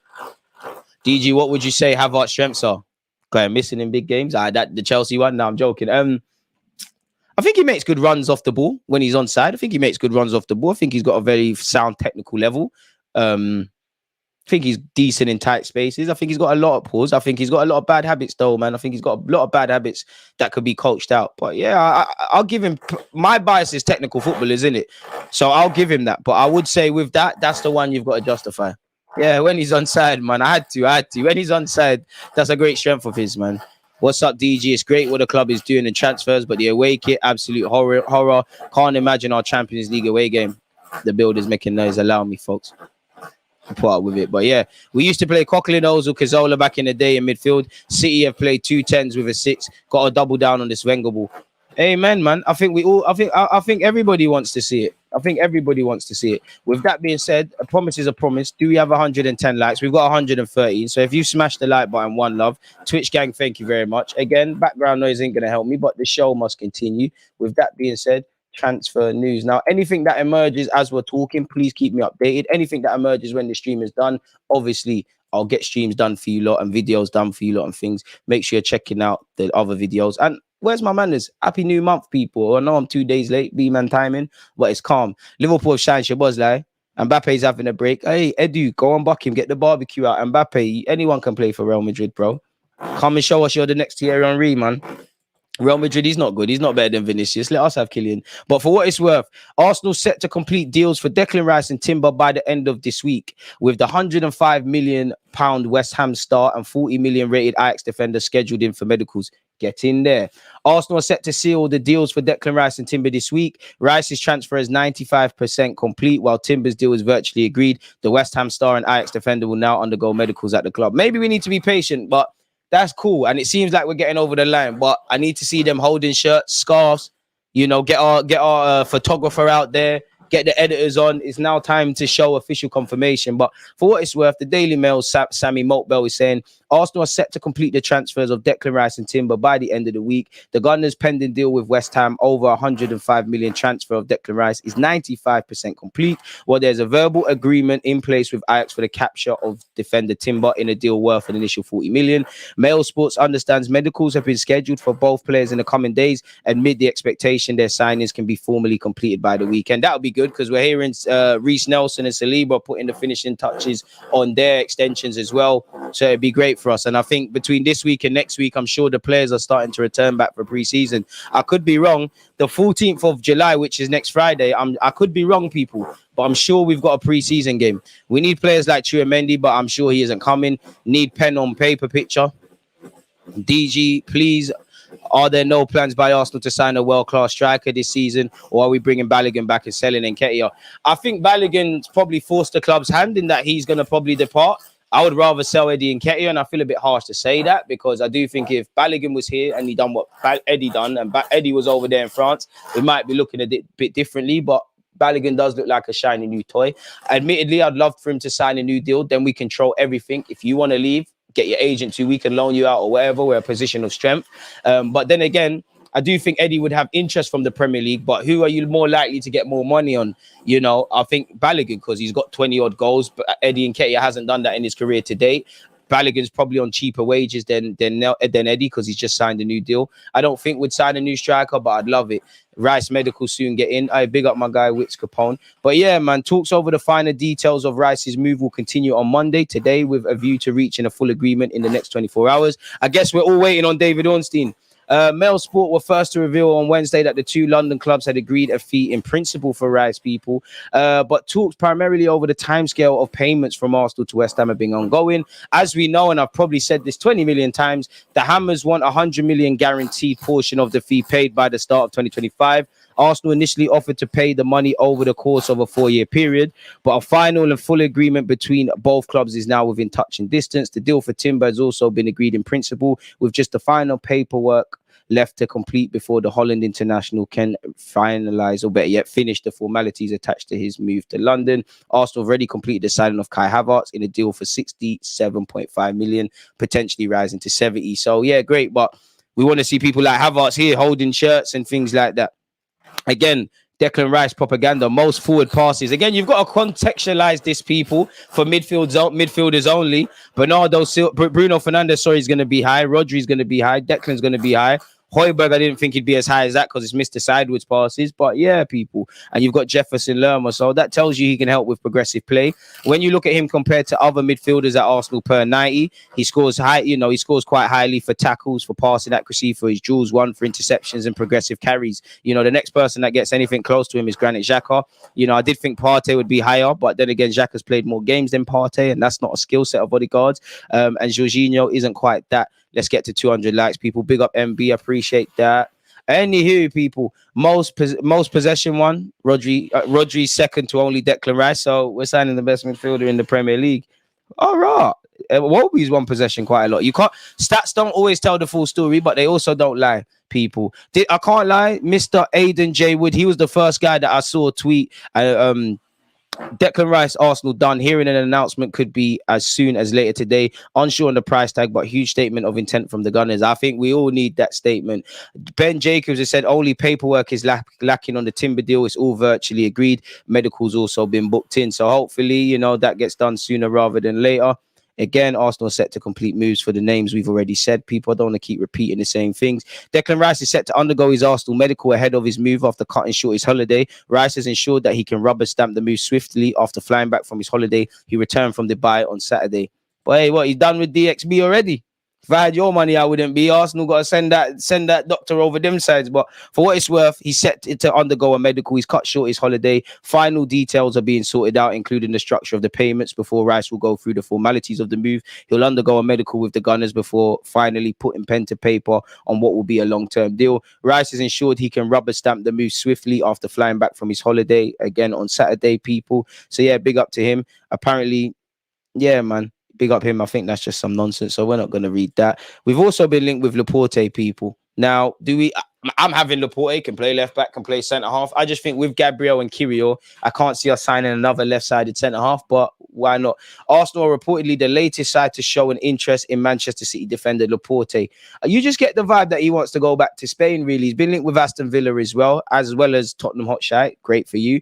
DG, what would you say Havertz's strengths are? Okay, missing in big games. That the Chelsea one. No, I'm joking. I think he makes good runs off the ball when he's onside. I think he makes good runs off the ball. I think he's got a very sound technical level. I think he's decent in tight spaces. I think he's got a lot of pause. I think he's got a lot of bad habits, though, man. I think he's got a lot of bad habits that could be coached out. But yeah, I'll give him. My bias is technical football, isn't it? So I'll give him that. But I would say with that, that's the one you've got to justify. Yeah, when he's onside, man, I had to. When he's onside, that's a great strength of his, man. What's up, DG? It's great what the club is doing in transfers, but the away kit, absolute horror. Can't imagine our Champions League away game. The builder's making noise. Allow me, folks. Put up with it. But yeah, we used to play Coquelin, Ozil, Cazorla back in the day in midfield. City have played 2 10s with a 6. Got to double down on this Wenger ball. Amen, man. I think everybody wants to see it. I think everybody wants to see it. With that being said, a promise is a promise. Do we have 110 likes? We've got 113. So if you smash the like button, one love. Twitch gang, thank you very much. Again, background noise ain't going to help me, but the show must continue. With that being said, transfer news. Now, anything that emerges as we're talking, please keep me updated. Anything that emerges when the stream is done, obviously, I'll get streams done for you lot and videos done for you lot and things. Make sure you're checking out the other videos. And where's my manners? Happy New Month, people. I know I'm 2 days late, B-man timing, but it's calm. Liverpool have shined Shabazz, like. Mbappe's having a break. Hey, Edu, go on, buck him, get the barbecue out. Mbappe, anyone can play for Real Madrid, bro. Come and show us you're the next Thierry Henry, man. Real Madrid, he's not good. He's not better than Vinicius. Let us have Kylian. But for what it's worth, Arsenal set to complete deals for Declan Rice and Timber by the end of this week, with the £105 million West Ham star and 40 million rated Ajax defender scheduled in for medicals. Get in there. Arsenal are set to seal the deals for Declan Rice and Timber this week. Rice's transfer is 95% complete, while Timber's deal is virtually agreed. The West Ham star and Ajax defender will now undergo medicals at the club. Maybe we need to be patient, but that's cool. And it seems like we're getting over the line, but I need to see them holding shirts, scarves, you know, get our photographer out there, get the editors on. It's now time to show official confirmation. But for what it's worth, the Daily Mail, Sammy Moltbell is saying Arsenal are set to complete the transfers of Declan Rice and Timber by the end of the week. The Gunners' pending deal with West Ham over 105 million transfer of Declan Rice is 95% complete, while there's a verbal agreement in place with Ajax for the capture of defender Timber in a deal worth an initial 40 million. Mail Sports understands medicals have been scheduled for both players in the coming days, amid the expectation their signings can be formally completed by the weekend. That would be good because we're hearing Reece Nelson and Saliba putting the finishing touches on their extensions as well. So it'd be great for us. And I think between this week and next week, I'm sure the players are starting to return back for pre-season. I could be wrong. The 14th of July, which is next Friday, I could be wrong, people, but I'm sure we've got a pre-season game. We need players like Chouameni, but I'm sure he isn't coming. Need pen on paper picture. DG, please. Are there no plans by Arsenal to sign a world-class striker this season, or are we bringing Balogun back and selling Nketiah? I think Balogun's probably forced the club's hand in that he's going to probably depart. I would rather sell Eddie Nketiah, and I feel a bit harsh to say that because I do think if Balogun was here and he done what Eddie done and Eddie was over there in France, we might be looking at it a bit differently, but Balogun does look like a shiny new toy. Admittedly, I'd love for him to sign a new deal. Then we control everything. If you want to leave, get your agent to, we can loan you out or whatever. We're a position of strength. But then again, I do think Eddie would have interest from the Premier League, but who are you more likely to get more money on? You know, I think Balogun because he's got 20 odd goals, but Eddie Nketiah hasn't done that in his career to date. Balogun's probably on cheaper wages than Eddie because he's just signed a new deal. I don't think we'd sign a new striker, but I'd love it. Rice medical soon get in. I big up my guy Witz Capone. But yeah, man, talks over the finer details of Rice's move will continue on Monday today with a view to reaching a full agreement in the next 24 hours. I guess we're all waiting on David Ornstein. Mail Sport were first to reveal on Wednesday that the two London clubs had agreed a fee in principle for Rice, people. But talks primarily over the timescale of payments from Arsenal to West Ham have been ongoing. As we know, and I've probably said this 20 million times, the Hammers want 100 million guaranteed portion of the fee paid by the start of 2025. Arsenal initially offered to pay the money over the course of a 4-year period, but a final and full agreement between both clubs is now within touching distance. The deal for Timber has also been agreed in principle, with just the final paperwork left to complete before the Holland international can finalise, or better yet, finish the formalities attached to his move to London. Arsenal have already completed the signing of Kai Havertz in a deal for 67.5 million, potentially rising to 70. So yeah, great, but we want to see people like Havertz here holding shirts and things like that. Again, Declan Rice propaganda, most forward passes. Again, you've got to contextualize this, people, for midfielders only. Bruno Fernandes, sorry, is going to be high. Rodri's going to be high. Declan's going to be high. Højbjerg, I didn't think he'd be as high as that because it's Mr. Sideways passes. But yeah, people. And you've got Jefferson Lerma. So that tells you he can help with progressive play. When you look at him compared to other midfielders at Arsenal per 90, he scores high, he scores quite highly for tackles, for passing accuracy, for his duels won, for interceptions and progressive carries. The next person that gets anything close to him is Granit Xhaka. I did think Partey would be higher, but then again, Xhaka's played more games than Partey, and that's not a skill set of bodyguards. And Jorginho isn't quite that. Let's get to 200 likes, people. Big up MB, appreciate that. Anywho, people, most possession one, Rodri second to only Declan Rice. So we're signing the best midfielder in the Premier League. All right. Wobie's one possession quite a lot. Stats don't always tell the full story, but they also don't lie, people. I can't lie, Mr. Aidan J. Wood, he was the first guy that I saw tweet Declan Rice, Arsenal done. Hearing an announcement could be as soon as later today. Unsure on the price tag, but huge statement of intent from the Gunners. I think we all need that statement. Ben Jacobs has said only paperwork is lacking on the Timber deal. It's all virtually agreed. Medical's also been booked in. So hopefully, that gets done sooner rather than later. Again, Arsenal set to complete moves for the names we've already said. People, I don't want to keep repeating the same things. Declan Rice is set to undergo his Arsenal medical ahead of his move after cutting short his holiday. Rice has ensured that he can rubber stamp the move swiftly after flying back from his holiday. He returned from Dubai on Saturday. But hey, what, he's done with DXB already? If I had your money, I wouldn't be. Arsenal got to send that doctor over them sides. But for what it's worth, he's set to undergo a medical. He's cut short his holiday. Final details are being sorted out, including the structure of the payments before Rice will go through the formalities of the move. He'll undergo a medical with the Gunners before finally putting pen to paper on what will be a long-term deal. Rice has ensured he can rubber stamp the move swiftly after flying back from his holiday again on Saturday, people. So yeah, big up to him. Apparently, yeah, man. Big up him. I think that's just some nonsense, so we're not going to read that. We've also been linked with Laporte, people. Now, I'm having Laporte, can play left back, can play centre half. I just think with Gabriel and Kirio, I can't see us signing another left-sided centre half, but why not? Arsenal are reportedly the latest side to show an interest in Manchester City defender Laporte. You just get the vibe that he wants to go back to Spain, really. He's been linked with Aston Villa as well as Tottenham Hotspur. Great for you.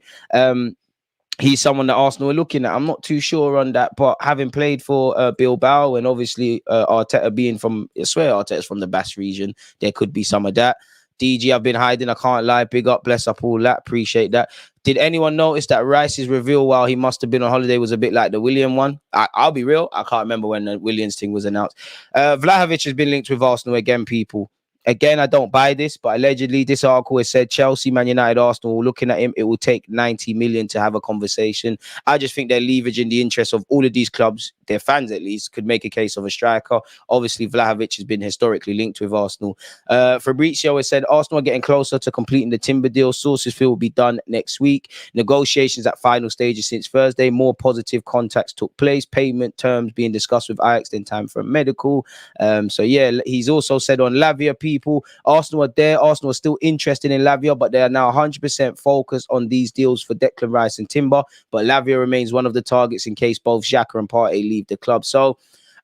He's someone that Arsenal are looking at. I'm not too sure on that, but having played for Bilbao and obviously Arteta being from, I swear Arteta's from the Basque region, there could be some of that. DG, I've been hiding, I can't lie. Big up, bless up, all that. Appreciate that. Did anyone notice that Rice's reveal while he must have been on holiday was a bit like the William one? I'll be real, I can't remember when the Williams thing was announced. Vlahovic has been linked with Arsenal again, people. Again, I don't buy this, but allegedly this article has said Chelsea, Man United, Arsenal looking at him. It will take 90 million to have a conversation. I just think they're leveraging the interest of all of these clubs. Their fans, at least, could make a case of a striker. Obviously, Vlahovic has been historically linked with Arsenal. Fabrizio has said Arsenal are getting closer to completing the Timber deal. Sources feel will be done next week. Negotiations at final stages since Thursday. More positive contacts took place. Payment terms being discussed with Ajax in time for a medical. So yeah, he's also said on Lavia, people, Arsenal are there. Arsenal are still interested in Lavia, but they are now 100% focused on these deals for Declan Rice and Timber. But Lavia remains one of the targets in case both Xhaka and Partey leave the club. So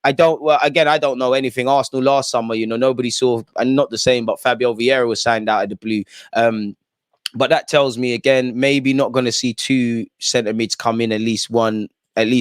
I don't know anything. Arsenal last summer, nobody saw, and not the same, but Fabio Vieira was signed out of the blue. But that tells me, again, maybe not going to see two centre mids come in, at least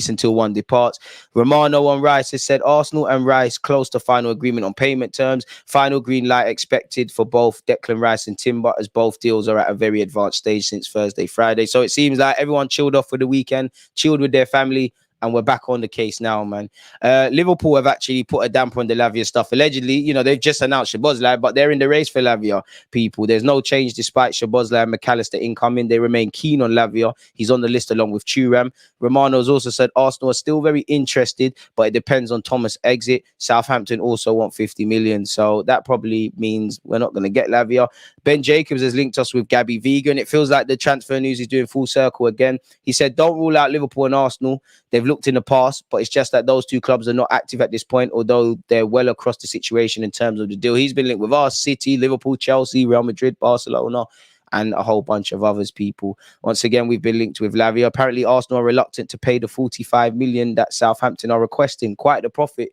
until one departs. Romano on Rice has said Arsenal and Rice close to final agreement on payment terms. Final green light expected for both Declan Rice and Timber, as both deals are at a very advanced stage since Thursday, Friday. So it seems like everyone chilled off for the weekend, chilled with their family. and we're back on the case now, man. Liverpool have actually put a damper on the Lavia stuff. Allegedly, you know, they've just announced Szoboszlai, but they're in the race for Lavia, people. There's no change despite Szoboszlai and McAllister incoming. They remain keen on Lavia. He's on the list along with Thuram. Romano's also said Arsenal are still very interested, but it depends on Thomas' exit. Southampton also want 50 million. So that probably means we're not going to get Lavia. Ben Jacobs has linked us with Gabby Vega, and it feels like the transfer news is doing full circle again. He said, don't rule out Liverpool and Arsenal. They've looked in the past, but it's just that those two clubs are not active at this point, although they're well across the situation in terms of the deal. He's been linked with us, City, Liverpool, Chelsea, Real Madrid, Barcelona, and a whole bunch of others, people. Once again, we've been linked with Lavia. Apparently, Arsenal are reluctant to pay the 45 million that Southampton are requesting. Quite the profit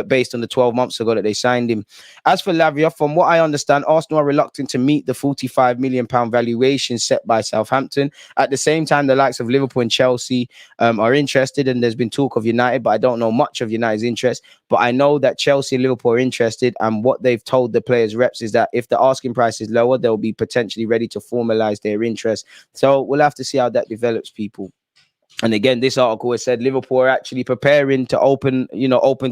based on the 12 months ago that they signed him. As for Lavia, from what I understand, Arsenal are reluctant to meet the 45 million pound valuation set by Southampton. At the same time, the likes of Liverpool and Chelsea are interested, and there's been talk of United, but I don't know much of United's interest. But I know that Chelsea and Liverpool are interested, and what they've told the players' reps is that if the asking price is lower, they'll be potentially ready to formalize their interest. So we'll have to see how that develops, people. And again, this article has said Liverpool are actually preparing to open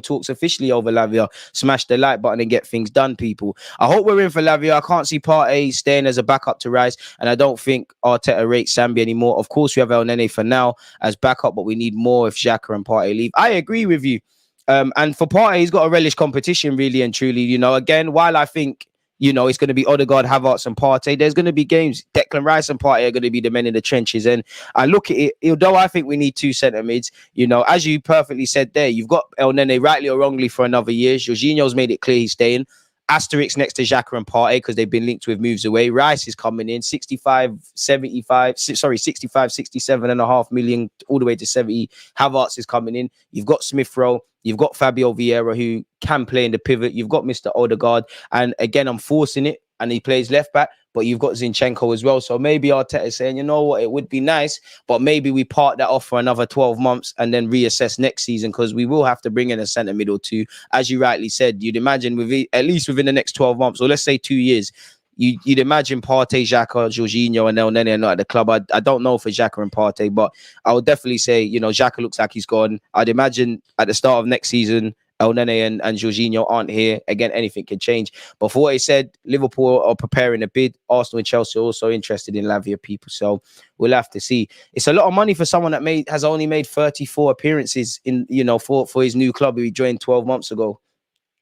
talks officially over Lavia. Smash the like button and get things done, people. I hope we're in for Lavia. I can't see Partey staying as a backup to Rice, and I don't think Arteta rates Sambi anymore. Of course, we have El Nene for now as backup, but we need more if Xhaka and Partey leave. I agree with you. And for Partey, he's got to relish competition, really and truly. You know, again, while I think, you know, it's going to be Odegaard, Havertz and Partey, there's going to be games. Declan Rice and Partey are going to be the men in the trenches. And I look at it, although I think we need two centre mids, you know, as you perfectly said there, you've got El Nene, rightly or wrongly, for another year. Jorginho's made it clear he's staying. Asterisk next to Xhaka and Partey because they've been linked with moves away. Rice is coming in 65, 67.5 million all the way to 70. Havertz is coming in. You've got Smith Rowe. You've got Fabio Vieira, who can play in the pivot. You've got Mr. Odegaard. And again, I'm forcing it, and he plays left back. But you've got Zinchenko as well. So maybe Arteta is saying, you know what, it would be nice, but maybe we part that off for another 12 months and then reassess next season, because we will have to bring in a centre mid or two. As you rightly said, you'd imagine at least within the next 12 months, or let's say 2 years, you'd imagine Partey, Xhaka, Jorginho and El Nene are not at the club. I don't know for Xhaka and Partey, but I would definitely say, you know, Xhaka looks like he's gone. I'd imagine at the start of next season, El Nene and Jorginho aren't here. Again, anything can change. But for what he said, Liverpool are preparing a bid. Arsenal and Chelsea are also interested in Lavia, people. So we'll have to see. It's a lot of money for someone that has only made 34 appearances in, you know, for his new club who he joined 12 months ago.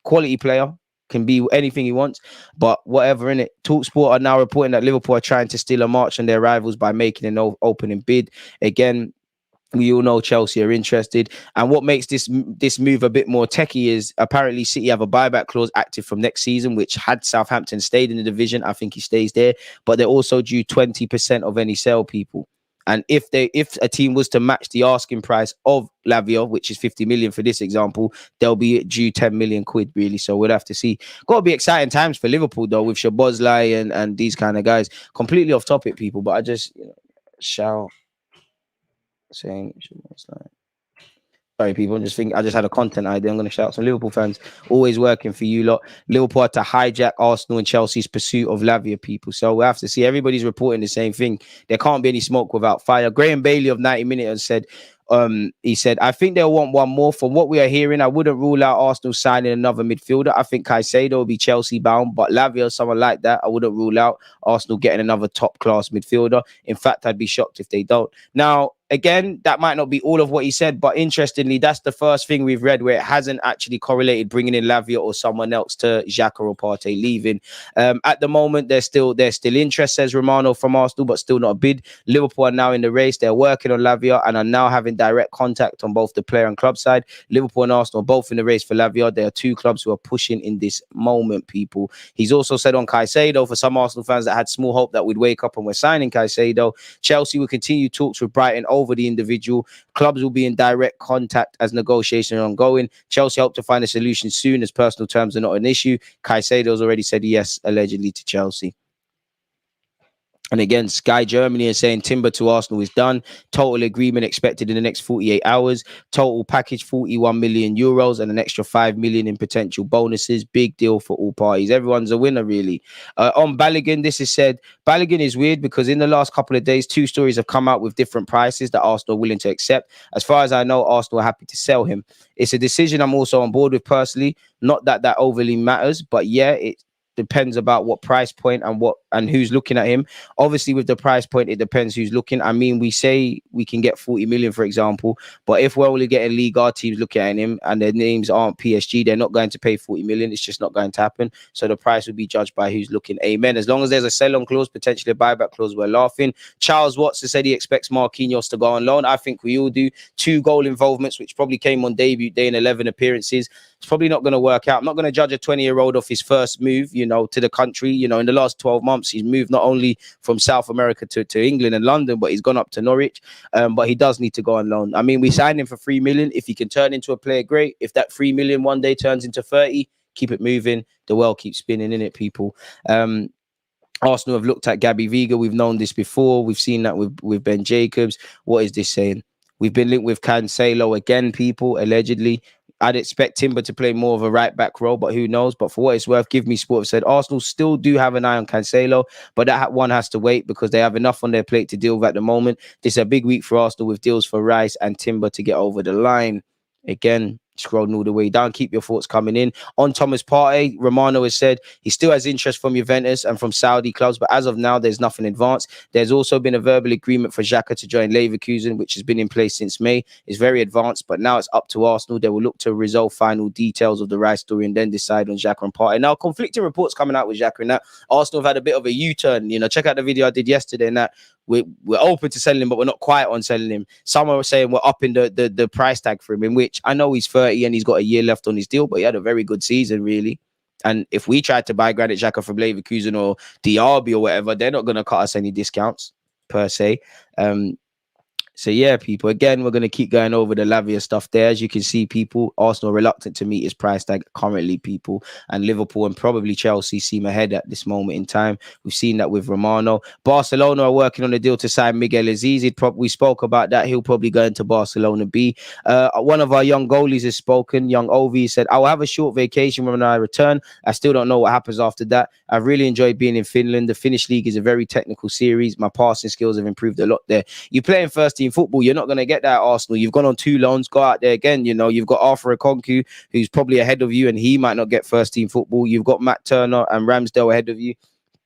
Quality player. Can be anything he wants, but whatever, in it. TalkSport are now reporting that Liverpool are trying to steal a march on their rivals by making an opening bid. Again, we all know Chelsea are interested. And what makes this move a bit more techie is apparently City have a buyback clause active from next season, which had Southampton stayed in the division, I think he stays there. But they're also due 20% of any sale, people. And if a team was to match the asking price of Lavia, which is 50 million for this example, they'll be due 10 million quid, really. So we'll have to see. Got to be exciting times for Liverpool, though, with Szoboszlai and these kind of guys. Completely off topic, people, but I just shout saying Szoboszlai. Sorry, people. I just had a content idea. I'm going to shout some Liverpool fans. Always working for you lot. Liverpool had to hijack Arsenal and Chelsea's pursuit of Lavia, people. So we'll have to see. Everybody's reporting the same thing. There can't be any smoke without fire. Graham Bailey of 90 Minutes has said, he said, I think they'll want one more. From what we are hearing, I wouldn't rule out Arsenal signing another midfielder. I think Caicedo will be Chelsea bound, but Lavia, someone like that, I wouldn't rule out Arsenal getting another top class midfielder. In fact, I'd be shocked if they don't. Now, again, that might not be all of what he said, but interestingly, that's the first thing we've read where it hasn't actually correlated bringing in Lavia or someone else to Xhaka or Partey leaving. At the moment, there's still interest, says Romano from Arsenal, but still not a bid. Liverpool are now in the race. They're working on Lavia and are now having direct contact on both the player and club side. Liverpool and Arsenal are both in the race for Lavia. There are two clubs who are pushing in this moment, people. He's also said on Caicedo, for some Arsenal fans that had small hope that we'd wake up and we're signing Caicedo, Chelsea will continue talks with Brighton over the individual. Clubs will be in direct contact as negotiations are ongoing. Chelsea hope to find a solution soon as personal terms are not an issue. Caicedo's already said yes, allegedly, to Chelsea. And again, Sky Germany is saying Timber to Arsenal is done. Total agreement expected in the next 48 hours. Total package 41 million euros and an extra 5 million in potential bonuses. Big deal for all parties. Everyone's a winner, really. On Balogun, this is said, Balogun is weird because in the last couple of days, 2 stories have come out with different prices that Arsenal are willing to accept. As far as I know, Arsenal are happy to sell him. It's a decision I'm also on board with personally. Not that that overly matters, but yeah, it depends about what price point and who's looking at him. Obviously, with the price point, it depends who's looking. I mean, we say we can get 40 million, for example, but if we're only getting Ligue 1 teams looking at him and their names aren't PSG, they're not going to pay 40 million. It's just not going to happen. So the price will be judged by who's looking. Amen. As long as there's a sell-on clause, potentially a buyback clause, we're laughing. Charles Watson said he expects Marquinhos to go on loan. I think we all do. 2 goal involvements, which probably came on debut day in 11 appearances. It's probably not going to work out. I'm not going to judge a 20-year-old off his first move, to the country. In the last 12 months, he's moved not only from South America to England and London, but he's gone up to Norwich. But he does need to go on loan. I mean, we signed him for 3 million. If he can turn into a player, great. If that 3 million one day turns into 30, keep it moving. The world keeps spinning, innit, people? Arsenal have looked at Gabby Vega. We've known this before. We've seen that with Ben Jacobs. What is this saying? We've been linked with Cancelo again, people, allegedly. I'd expect Timber to play more of a right-back role, but who knows? But for what it's worth, Give Me Sport have said Arsenal still do have an eye on Cancelo, but that one has to wait because they have enough on their plate to deal with at the moment. This is a big week for Arsenal with deals for Rice and Timber to get over the line. Again, scrolling all the way down. Keep your thoughts coming in. On Thomas Partey, Romano has said he still has interest from Juventus and from Saudi clubs, but as of now, there's nothing advanced. There's also been a verbal agreement for Xhaka to join Leverkusen, which has been in place since May. It's very advanced, but now it's up to Arsenal. They will look to resolve final details of the Rice story and then decide on Xhaka and Partey. Now, conflicting reports coming out with Xhaka and that. Arsenal have had a bit of a U-turn. Check out the video I did yesterday and that. We're open to selling him, but we're not quite on selling him. Some are saying we're upping the price tag for him, in which I know he's 30 and he's got a year left on his deal, but he had a very good season, really. And if we tried to buy Granit Xhaka from Leverkusen or Diaby or whatever, they're not going to cut us any discounts, per se. So yeah, people, again, we're going to keep going over the Lavia stuff there. As you can see, people, Arsenal reluctant to meet his price tag currently, people, and Liverpool and probably Chelsea seem ahead at this moment in time. We've seen that with Romano. Barcelona are working on a deal to sign Miguel Aziz. We spoke about that. He'll probably go into Barcelona B. One of our young goalies has spoken. Young Ovi said, I will have a short vacation when I return. I still don't know what happens after that. I've really enjoyed being in Finland. The Finnish league is a very technical series. My passing skills have improved a lot there. You play in first team football, you're not going to get that at Arsenal. You've gone on 2 loans, go out there again. You've got Arthur Okonkwo, who's probably ahead of you, and he might not get first team football. You've got Matt Turner and Ramsdale ahead of you.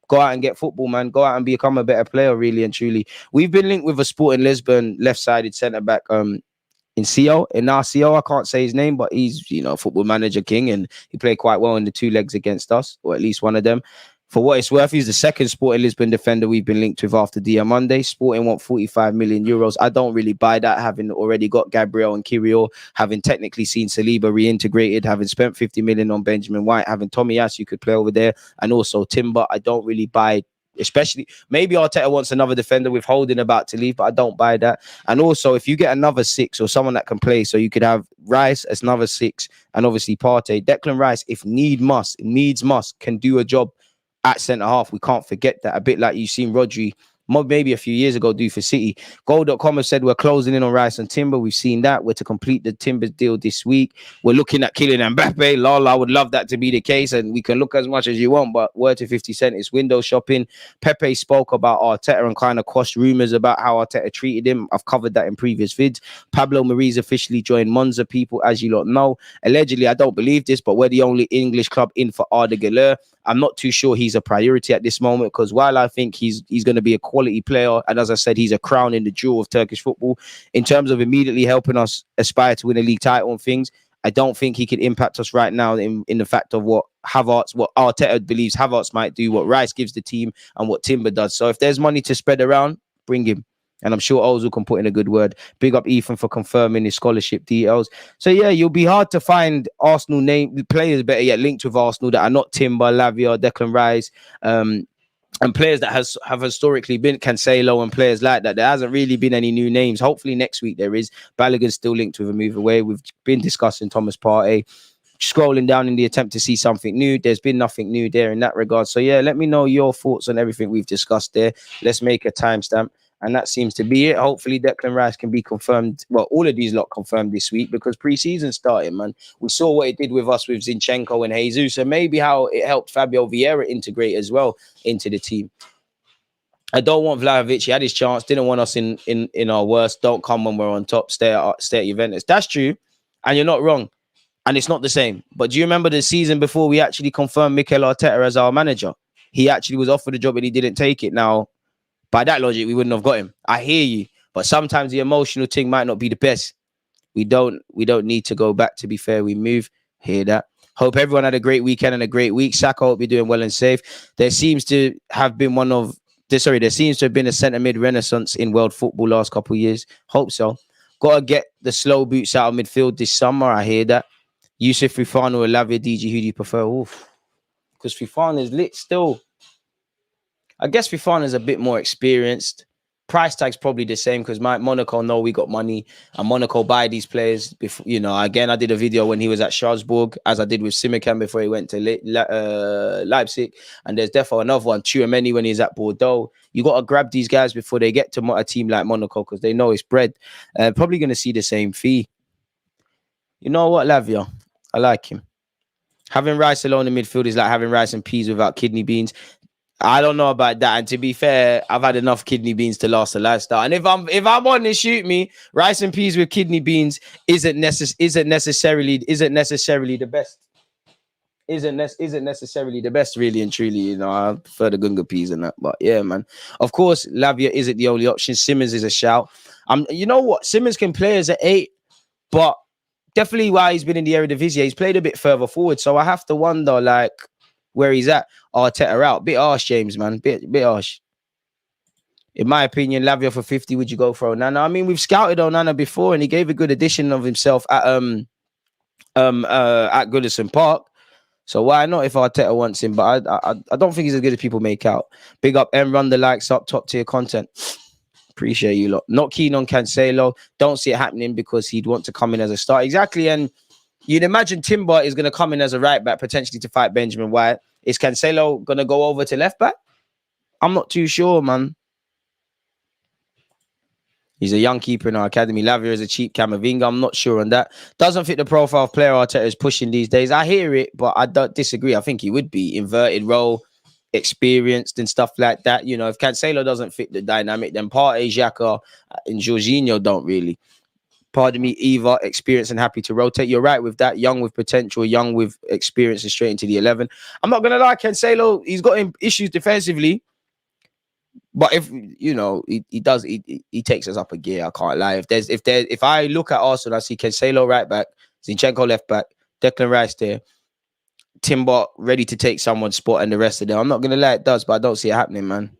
Go out and get football, man. Go out and become a better player, really and truly. We've been linked with a Sporting Lisbon left-sided centre-back in RCO. I can't say his name, but he's, football manager king, and he played quite well in the 2 legs against us, or at least one of them. For what it's worth, he's the second Sporting Lisbon defender we've been linked with after Diamande. Sporting want 45 million euros. I don't really buy that, having already got Gabriel and Kirill, having technically seen Saliba reintegrated, having spent 50 million on Benjamin White, having Tomiyasu could play over there, and also Timber. I don't really buy, especially, maybe Arteta wants another defender with Holding about to leave, but I don't buy that. And also, if you get another 6 or someone that can play, so you could have Rice as another 6, and obviously Partey. Declan Rice, if needs must, can do a job at centre-half. We can't forget that. A bit like you've seen Rodri maybe a few years ago do for City. Goal.com has said we're closing in on Rice and Timber. We've seen that. We're to complete the Timber deal this week. We're looking at Kylian Mbappe. Lol, I would love that to be the case, and we can look as much as you want, but word to 50 Cent, it's window shopping. Pepe spoke about Arteta and kind of quashed rumours about how Arteta treated him. I've covered that in previous vids. Pablo Mari's officially joined Monza, people, as you lot know. Allegedly, I don't believe this, but we're the only English club in for Arda Güler. I'm not too sure he's a priority at this moment, because while I think he's going to be a quality player, and as I said, he's a crown in the jewel of Turkish football, in terms of immediately helping us aspire to win a league title and things, I don't think he could impact us right now in the fact of what Arteta believes Havertz might do, what Rice gives the team, and what Timber does. So if there's money to spread around, bring him. And I'm sure Ozil can put in a good word. Big up Ethan for confirming his scholarship details. So yeah, you'll be hard to find Arsenal players, better yet, linked with Arsenal that are not Timber, Lavia, Declan Rice, and players that have historically been Cancelo and players like that. There hasn't really been any new names. Hopefully next week there is. Balogun's still linked with a move away. We've been discussing Thomas Partey. scrolling down in the attempt to see something new. There's been nothing new there in that regard. So yeah, let me know your thoughts on everything we've discussed there. Let's make a timestamp. And that seems to be it. Hopefully Declan Rice can be confirmed. Well, all of these lot confirmed this week because pre-season started, man. We saw what it did with us with Zinchenko and Jesus, and maybe how it helped Fabio Vieira integrate as well into the team. I don't want Vlahovic. He had his chance. Didn't want us in our worst. Don't come when we're on top. Stay at Juventus. That's true. And you're not wrong. And it's not the same. But do you remember the season before we actually confirmed Mikel Arteta as our manager? He actually was offered a job and he didn't take it. Now, by that logic, we wouldn't have got him. I hear you. But sometimes the emotional thing might not be the best. We don't need to go back, to be fair. We move. Hear that. Hope everyone had a great weekend and a great week. Saka, hope you're doing well and safe. There seems to have been a centre mid renaissance in world football last couple of years. Hope so. Got to get the slow boots out of midfield this summer. I hear that. Yusuf Fifano or Lavia DG, who do you prefer? Oof. Because Fifano is lit still. I guess Fifano is a bit more experienced. Price tag's probably the same because Monaco know we got money and Monaco buy these players. Before, again, I did a video when he was at Strasbourg, as I did with Simikan before he went to Leipzig. And there's definitely another one, Tchouameni, when he's at Bordeaux. You got to grab these guys before they get to a team like Monaco because they know it's bread. Probably going to see the same fee. You know what, Lavia? I like him. Having Rice alone in midfield is like having rice and peas without kidney beans. I don't know about that. And to be fair, I've had enough kidney beans to last a lifestyle. And if I'm honest, shoot me, rice and peas with kidney beans isn't necessarily the best. Isn't necessarily the best, really and truly. I prefer the Gunga peas and that. But yeah, man. Of course, Lavia isn't the only option. Simmons is a shout. You know what? Simmons can play as an 8, but definitely while he's been in the Eredivisie, he's played a bit further forward. So I have to wonder, like, where he's at. Arteta out. Bit harsh, James, man. Bit harsh. In my opinion, Lavia for 50, would you go for Onana? I mean, we've scouted Onana before and he gave a good addition of himself at Goodison Park. So why not if Arteta wants him? But I don't think he's as good as people make out. Big up M, run the likes up, top tier content. Appreciate you lot. Not keen on Cancelo. Don't see it happening because he'd want to come in as a start. Exactly. And you'd imagine Timber is going to come in as a right back, potentially to fight Benjamin White. Is Cancelo going to go over to left back? I'm not too sure, man. He's a young keeper in our academy. Lavia is a cheap Camavinga. I'm not sure on that. Doesn't fit the profile of player Arteta is pushing these days. I hear it, but I don't disagree. I think he would be inverted role, experienced and stuff like that. If Cancelo doesn't fit the dynamic, then Partey, Xhaka and Jorginho don't really. Pardon me, Eva, experienced and happy to rotate. You're right with that. Young with potential, young with experience and straight into the 11. I'm not going to lie, Cancelo, he's got issues defensively. But if, he takes us up a gear. I can't lie. If I look at Arsenal, I see Cancelo right back, Zinchenko left back, Declan Rice there, Timber ready to take someone's spot and the rest of them. I'm not going to lie, it does, but I don't see it happening, man.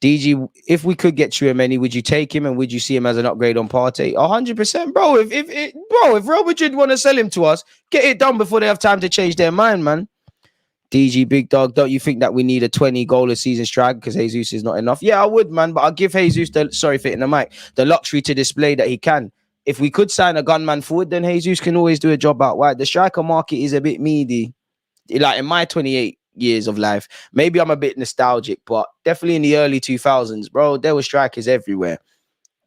DG, if we could get Tchouameni, would you take him and would you see him as an upgrade on Partey? 100%, bro. If Real Madrid want to sell him to us, get it done before they have time to change their mind, man. DG, big dog, don't you think that we need a 20-goal a season striker because Jesus is not enough? Yeah, I would, man, but I'll give Jesus, sorry for hitting the mic, the luxury to display that he can. If we could sign a gunman forward, then Jesus can always do a job out wide. The striker market is a bit meaty. Like in my 28 years of life, maybe I'm a bit nostalgic, but definitely in the early 2000s, bro, there were strikers everywhere.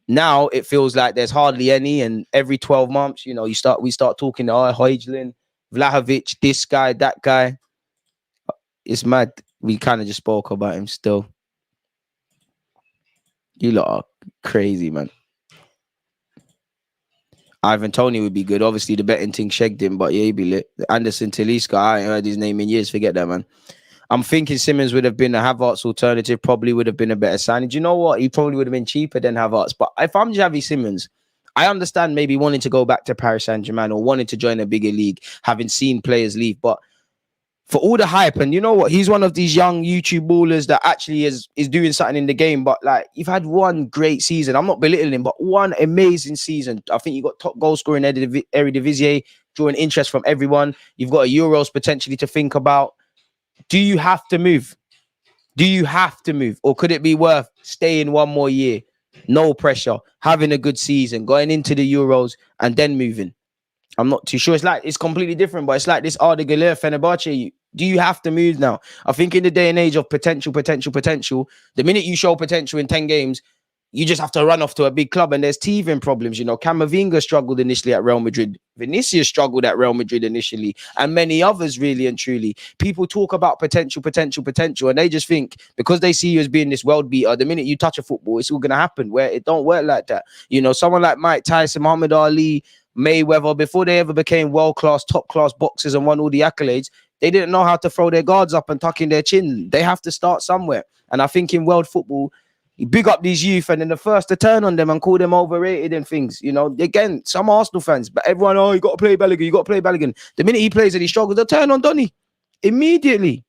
Now it feels like there's hardly any, and every 12 months, we start talking to Højlund, Vlahovic, this guy, that guy. It's mad. We kind of just spoke about him still. You lot are crazy, man. Ivan Toney would be good. Obviously, the betting thing shagged him, but yeah, he'd be lit. Anderson Talisca, I ain't heard his name in years. Forget that, man. I'm thinking Simmons would have been a Havertz alternative. Probably would have been a better signing. Do you know what? He probably would have been cheaper than Havertz. But if I'm Javi Simmons, I understand maybe wanting to go back to Paris Saint-Germain or wanting to join a bigger league, having seen players leave. But for all the hype, and you know what? He's one of these young YouTube ballers that actually is doing something in the game. But like, you've had one great season. I'm not belittling him, but one amazing season. I think you got top goal scorer in Eredivisie, drawing interest from everyone. You've got a Euros potentially to think about. Do you have to move? Do you have to move? Or could it be worth staying one more year? No pressure, having a good season, going into the Euros and then moving. I'm not too sure. It's completely different, but it's like this Arda Güler, Fenerbahce. Do you have to move now? I think in the day and age of potential, the minute you show potential in 10 games, you just have to run off to a big club, and there's teething problems. You know, Camavinga struggled initially at Real Madrid. Vinicius struggled at Real Madrid initially, and many others, really and truly. People talk about potential, and they just think because they see you as being this world beater, the minute you touch a football, it's all going to happen, where it don't work like that. You know, someone like Mike Tyson, Muhammad Ali, Mayweather, before they ever became world-class, top-class boxers and won all the accolades, they didn't know how to throw their guards up and tuck in their chin. They have to start somewhere. And I think in world football, you big up these youth, and then the first to turn on them and call them overrated and things, you know. Again, some Arsenal fans, but everyone, oh, you got to play Balogun, The minute he plays and he struggles, they'll turn on Donny immediately.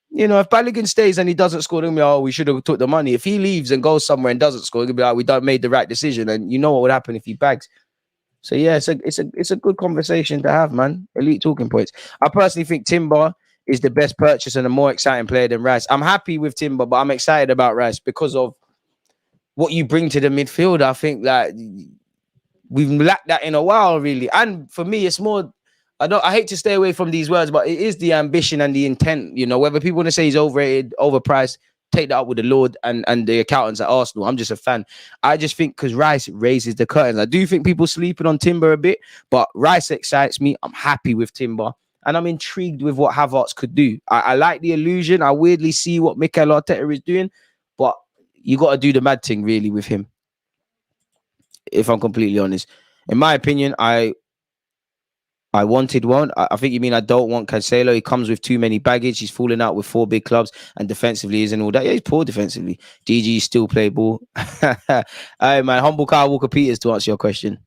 You know, if Balogun stays and he doesn't score, they'll be, oh, we should have took the money. If he leaves and goes somewhere and doesn't score, they'll be like, we don't made the right decision. And you know what would happen if he bags. So yeah, it's a good conversation to have, man. Elite talking points. I personally think Timber is the best purchase and a more exciting player than Rice. I'm happy with Timber, but I'm excited about Rice because of what you bring to the midfield. I think that we've lacked that in a while, really. And for me, it's more, I hate to stay away from these words, but it is the ambition and the intent. You know, whether people want to say he's overrated, overpriced, take that up with the Lord and the accountants at Arsenal. I'm just a fan. I just think because Rice raises the curtains. I do think people sleeping on Timber a bit, but Rice excites me. I'm happy with Timber. And I'm intrigued with what Havertz could do. I like the illusion. I weirdly see what Mikel Arteta is doing, but you got to do the mad thing really with him. If I'm completely honest, in my opinion, I wanted one. I think you mean I don't want Cancelo. He comes with too many baggage. He's falling out with 4 big clubs, and defensively isn't all that. Yeah, he's poor defensively. GG still play ball. Hey man, humble Kyle Walker Peters to answer your question.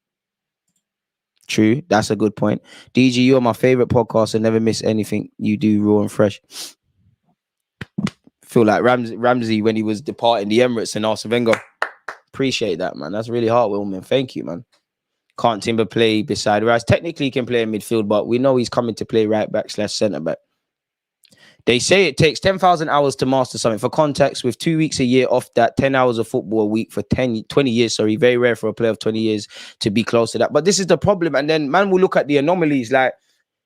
True, that's a good point. DG, you're my favorite podcaster. Never miss anything you do, raw and fresh. Feel like Ramsey when he was departing the Emirates and Arsene Wenger. Appreciate that, man. That's really heartwarming. Thank you, man. Can't Timber play beside Rice? Technically, he can play in midfield, but we know he's coming to play right back / centre back. They say it takes 10,000 hours to master something. For context, with 2 weeks a year off that, 10 hours of football a week for 20 years. Sorry, very rare for a player of 20 years to be close to that. But this is the problem. And then man will look at the anomalies like,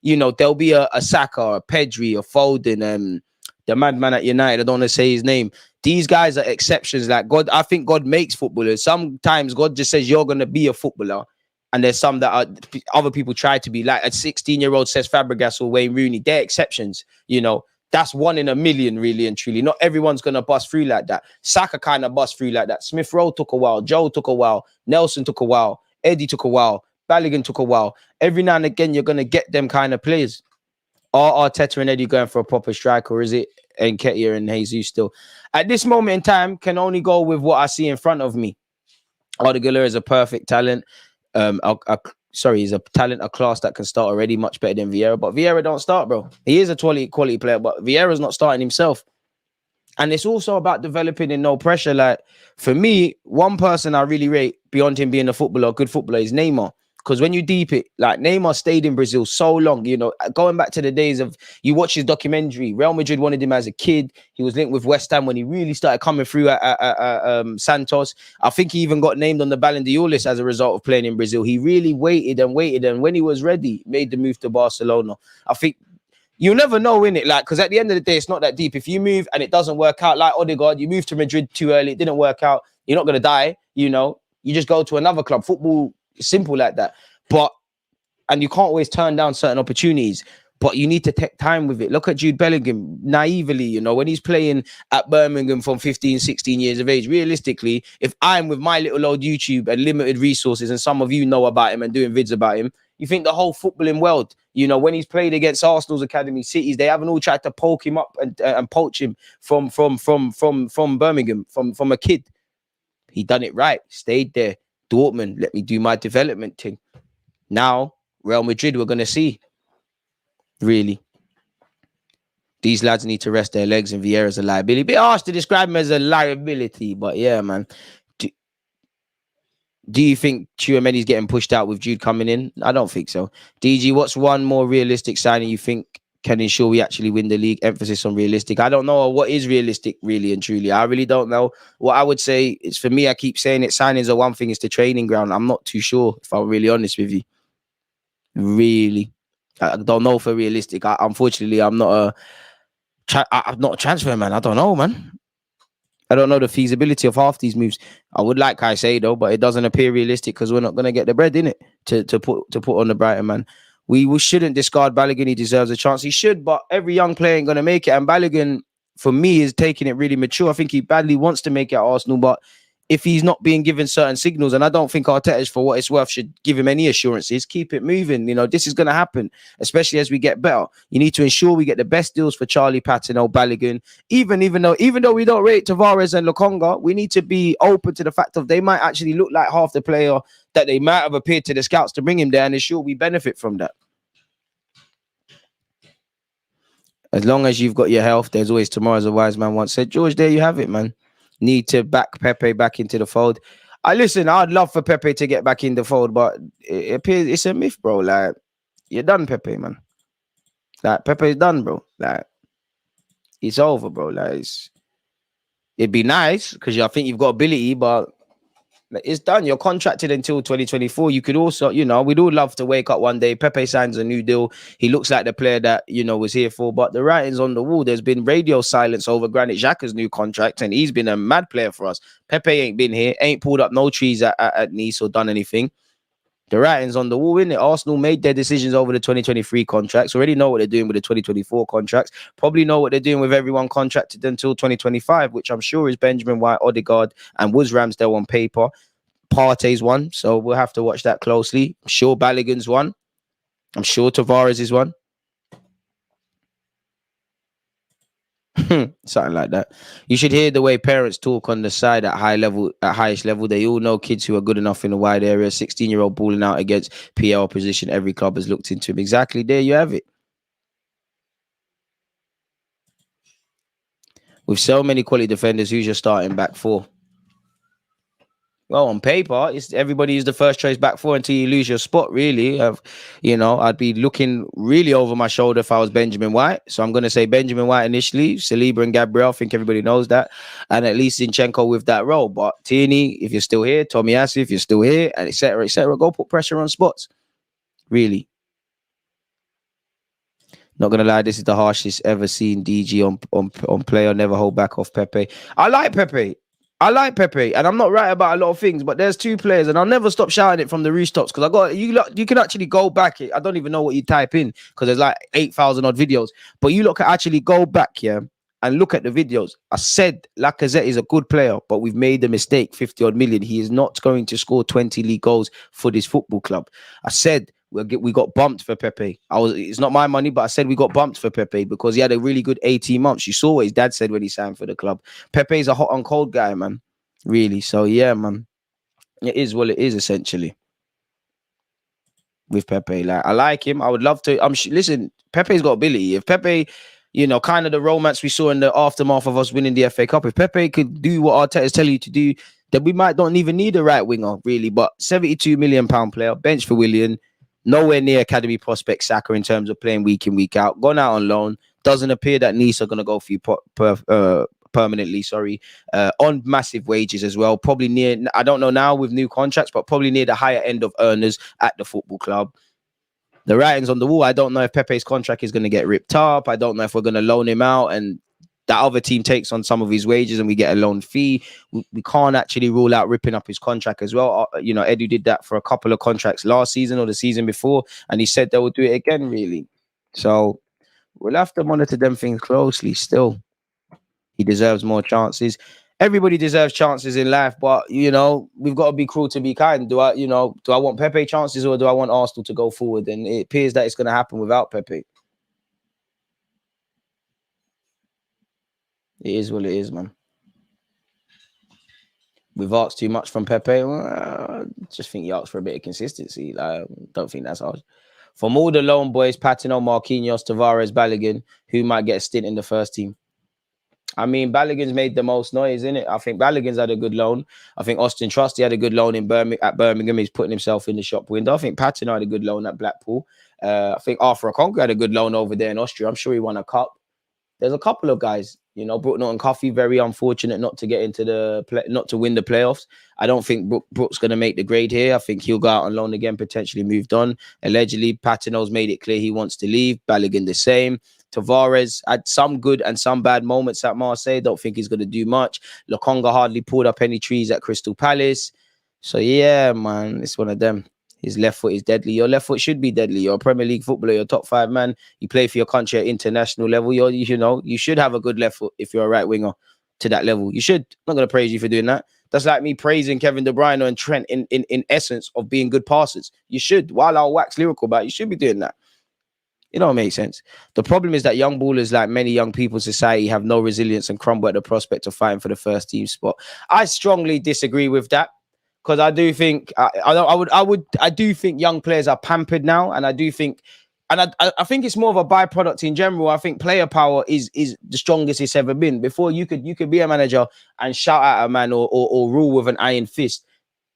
you know, there'll be a Saka, a Pedri, a Foden, the madman at United. I don't want to say his name. These guys are exceptions. Like God, I think God makes footballers. Sometimes God just says you're going to be a footballer. And there's some that are other people try to be like a 16-year-old says Fabregas or Wayne Rooney. They're exceptions, you know. That's 1 in a million, really and truly. Not everyone's going to bust through like that. Saka kind of bust through like that. Smith Rowe took a while. Joe took a while. Nelson took a while. Eddie took a while. Balogun took a while. Every now and again, you're going to get them kind of players. Are Arteta and Eddie going for a proper striker, or is it Nketiah and Jesus still? At this moment in time, can only go with what I see in front of me. Arda Güler is a perfect talent. He's a talent, a class that can start already much better than Vieira. But Vieira don't start, bro. He is a quality player, but Vieira's not starting himself. And it's also about developing in no pressure. Like, for me, one person I really rate beyond him being a footballer, a good footballer, is Neymar. Because when you deep it, like Neymar stayed in Brazil so long, you know, going back to the days of, you watch his documentary, Real Madrid wanted him as a kid. He was linked with West Ham when he really started coming through at Santos. I think he even got named on the Ballon d'Or list as a result of playing in Brazil. He really waited. And when he was ready, made the move to Barcelona. I think you never know, innit? Like, because at the end of the day, it's not that deep. If you move and it doesn't work out, like Odegaard, you moved to Madrid too early, it didn't work out. You're not going to die, you know. You just go to another club. Football, simple like that. And you can't always turn down certain opportunities, but you need to take time with it. Look at Jude Bellingham naively, you know, when he's playing at Birmingham from 15, 16 years of age. Realistically, if I'm with my little old YouTube and limited resources, and some of you know about him and doing vids about him, you think the whole footballing world, you know, when he's played against Arsenal's academy cities, they haven't all tried to poke him up and poach him from Birmingham, from a kid. He done it right, stayed there. Dortmund, let me do my development thing. Now, Real Madrid, we're going to see. Really. These lads need to rest their legs, and Vieira's a liability. A bit harsh to describe him as a liability, but yeah, man. Do you think Tchouameni's getting pushed out with Jude coming in? I don't think so. DG, what's one more realistic signing you think can ensure we actually win the league? Emphasis on realistic. I don't know what is realistic, really and truly. I really don't know. What I would say is, for me, I keep saying it, signings are one thing, it's the training ground. I'm not too sure, if I'm really honest with you. Really. I don't know for realistic. Unfortunately, I'm not a transfer man. I don't know, man. I don't know the feasibility of half these moves. I would like Caicedo, but it doesn't appear realistic because we're not going to get the bread in it to put on the Brighton man. We shouldn't discard Balogun. He deserves a chance. He should, but every young player ain't going to make it. And Balogun, for me, is taking it really mature. I think he badly wants to make it at Arsenal, but if he's not being given certain signals, and I don't think Arteta, for what it's worth, should give him any assurances, keep it moving. You know, this is going to happen, especially as we get better. You need to ensure we get the best deals for Charlie Patino, Balogun. Even though we don't rate Tavares and Lokonga, we need to be open to the fact of they might actually look like half the player that they might have appeared to the scouts to bring him there, and ensure we benefit from that. As long as you've got your health, there's always tomorrow, as a wise man once said. George, there you have it, man. Need to back Pepe back into the fold. I'd love for Pepe to get back in the fold, but it appears it's a myth, bro. Like, you're done, Pepe, man. Like, Pepe's done, bro. Like, it's over, bro. Like, it'd be nice because I think you've got ability, but it's done. You're contracted until 2024. You could also, we'd all love to wake up one day. Pepe signs a new deal. He looks like the player that, was here for. But the writing's on the wall. There's been radio silence over Granit Xhaka's new contract, and he's been a mad player for us. Pepe ain't been here, ain't pulled up no trees at Nice or done anything. The writing's on the wall, innit? Arsenal made their decisions over the 2023 contracts. Already know what they're doing with the 2024 contracts. Probably know what they're doing with everyone contracted until 2025, which I'm sure is Benjamin White, Odegaard, and was Ramsdale on paper. Partey's one, so we'll have to watch that closely. I'm sure Balogun's one. I'm sure Tavares is one. Something like that. You should hear the way parents talk on the side at highest level. They all know kids who are good enough in the wide area. 16-year-old balling out against PL opposition. Every club has looked into him. Exactly. There you have it. With so many quality defenders, who's your starting back four? Well, on paper, everybody is the first choice back four until you lose your spot, really. I'd be looking really over my shoulder if I was Benjamin White. So I'm going to say Benjamin White initially, Saliba and Gabriel. I think everybody knows that. And at least Zinchenko with that role. But Tierney, if you're still here, Tomiyasu, if you're still here, and et cetera, go put pressure on spots. Really. Not going to lie, this is the harshest ever seen DG on player. Never hold back off Pepe. I like Pepe, and I'm not right about a lot of things, but there's two players, and I'll never stop shouting it from the rooftops because you can actually go back. I don't even know what you type in because there's like 8,000 odd videos, but you look at actually go back here and look at the videos. I said Lacazette is a good player, but we've made a mistake. 50 odd million. He is not going to score 20 league goals for this football club. I said we got bumped for Pepe. It's not my money, but I said we got bumped for Pepe because he had a really good 18 months. You saw what his dad said when he signed for the club. Pepe is a hot and cold guy, man. Really. So yeah, man. It is what it is, essentially. With Pepe. Like, I like him. I would love to. Listen, Pepe's got ability. If Pepe, kind of the romance we saw in the aftermath of us winning the FA Cup, if Pepe could do what Arteta is telling you to do, then we might not even need a right winger, really. But £72 million player, bench for Willian. Nowhere near academy prospect Saka in terms of playing week in, week out. Gone out on loan. Doesn't appear that Nice are going to go for you permanently, on massive wages as well. Probably near, I don't know now with new contracts, but probably near the higher end of earners at the football club. The writing's on the wall. I don't know if Pepe's contract is going to get ripped up. I don't know if we're going to loan him out and that other team takes on some of his wages and we get a loan fee. We can't actually rule out ripping up his contract as well. Edu did that for a couple of contracts last season or the season before, and he said they will do it again, really. So we'll have to monitor them things closely still. He deserves more chances. Everybody deserves chances in life, but, we've got to be cruel to be kind. Do I want Pepe chances or do I want Arsenal to go forward? And it appears that it's going to happen without Pepe. It is what it is, man. We've asked too much from Pepe. Well, just think he asked for a bit of consistency. Don't think that's hard. From all the lone boys, Patino, Marquinhos, Tavares, Balogun, who might get a stint in the first team? I mean, Balogun's made the most noise, innit? I think Balogun's had a good loan. I think Austin Trusty had a good loan at Birmingham. He's putting himself in the shop window. I think Patino had a good loan at Blackpool. I think Arthur Okonkwo had a good loan over there in Austria. I'm sure he won a cup. There's a couple of guys, you know, Brook Norton Coffey, very unfortunate not to get into not to win the playoffs. I don't think Brook's going to make the grade here. I think he'll go out on loan again, potentially moved on. Allegedly, Patino's made it clear he wants to leave. Balogun the same. Tavares had some good and some bad moments at Marseille. Don't think he's going to do much. Lokonga hardly pulled up any trees at Crystal Palace. So, yeah, man, it's one of them. His left foot is deadly. Your left foot should be deadly. You're a Premier League footballer. You're a top 5 man. You play for your country at international level. You should have a good left foot if you're a right winger to that level. You should. I'm not going to praise you for doing that. That's like me praising Kevin De Bruyne and Trent in essence of being good passers. You should. While I'll wax lyrical about it, you should be doing that. It don't make sense. The problem is that young ballers, like many young people in society, have no resilience and crumble at the prospect of fighting for the first team spot. I strongly disagree with that. Because I do think I do think young players are pampered now, and I do think, and I think it's more of a byproduct in general. I think player power is the strongest it's ever been. Before you could be a manager and shout at a man or rule with an iron fist.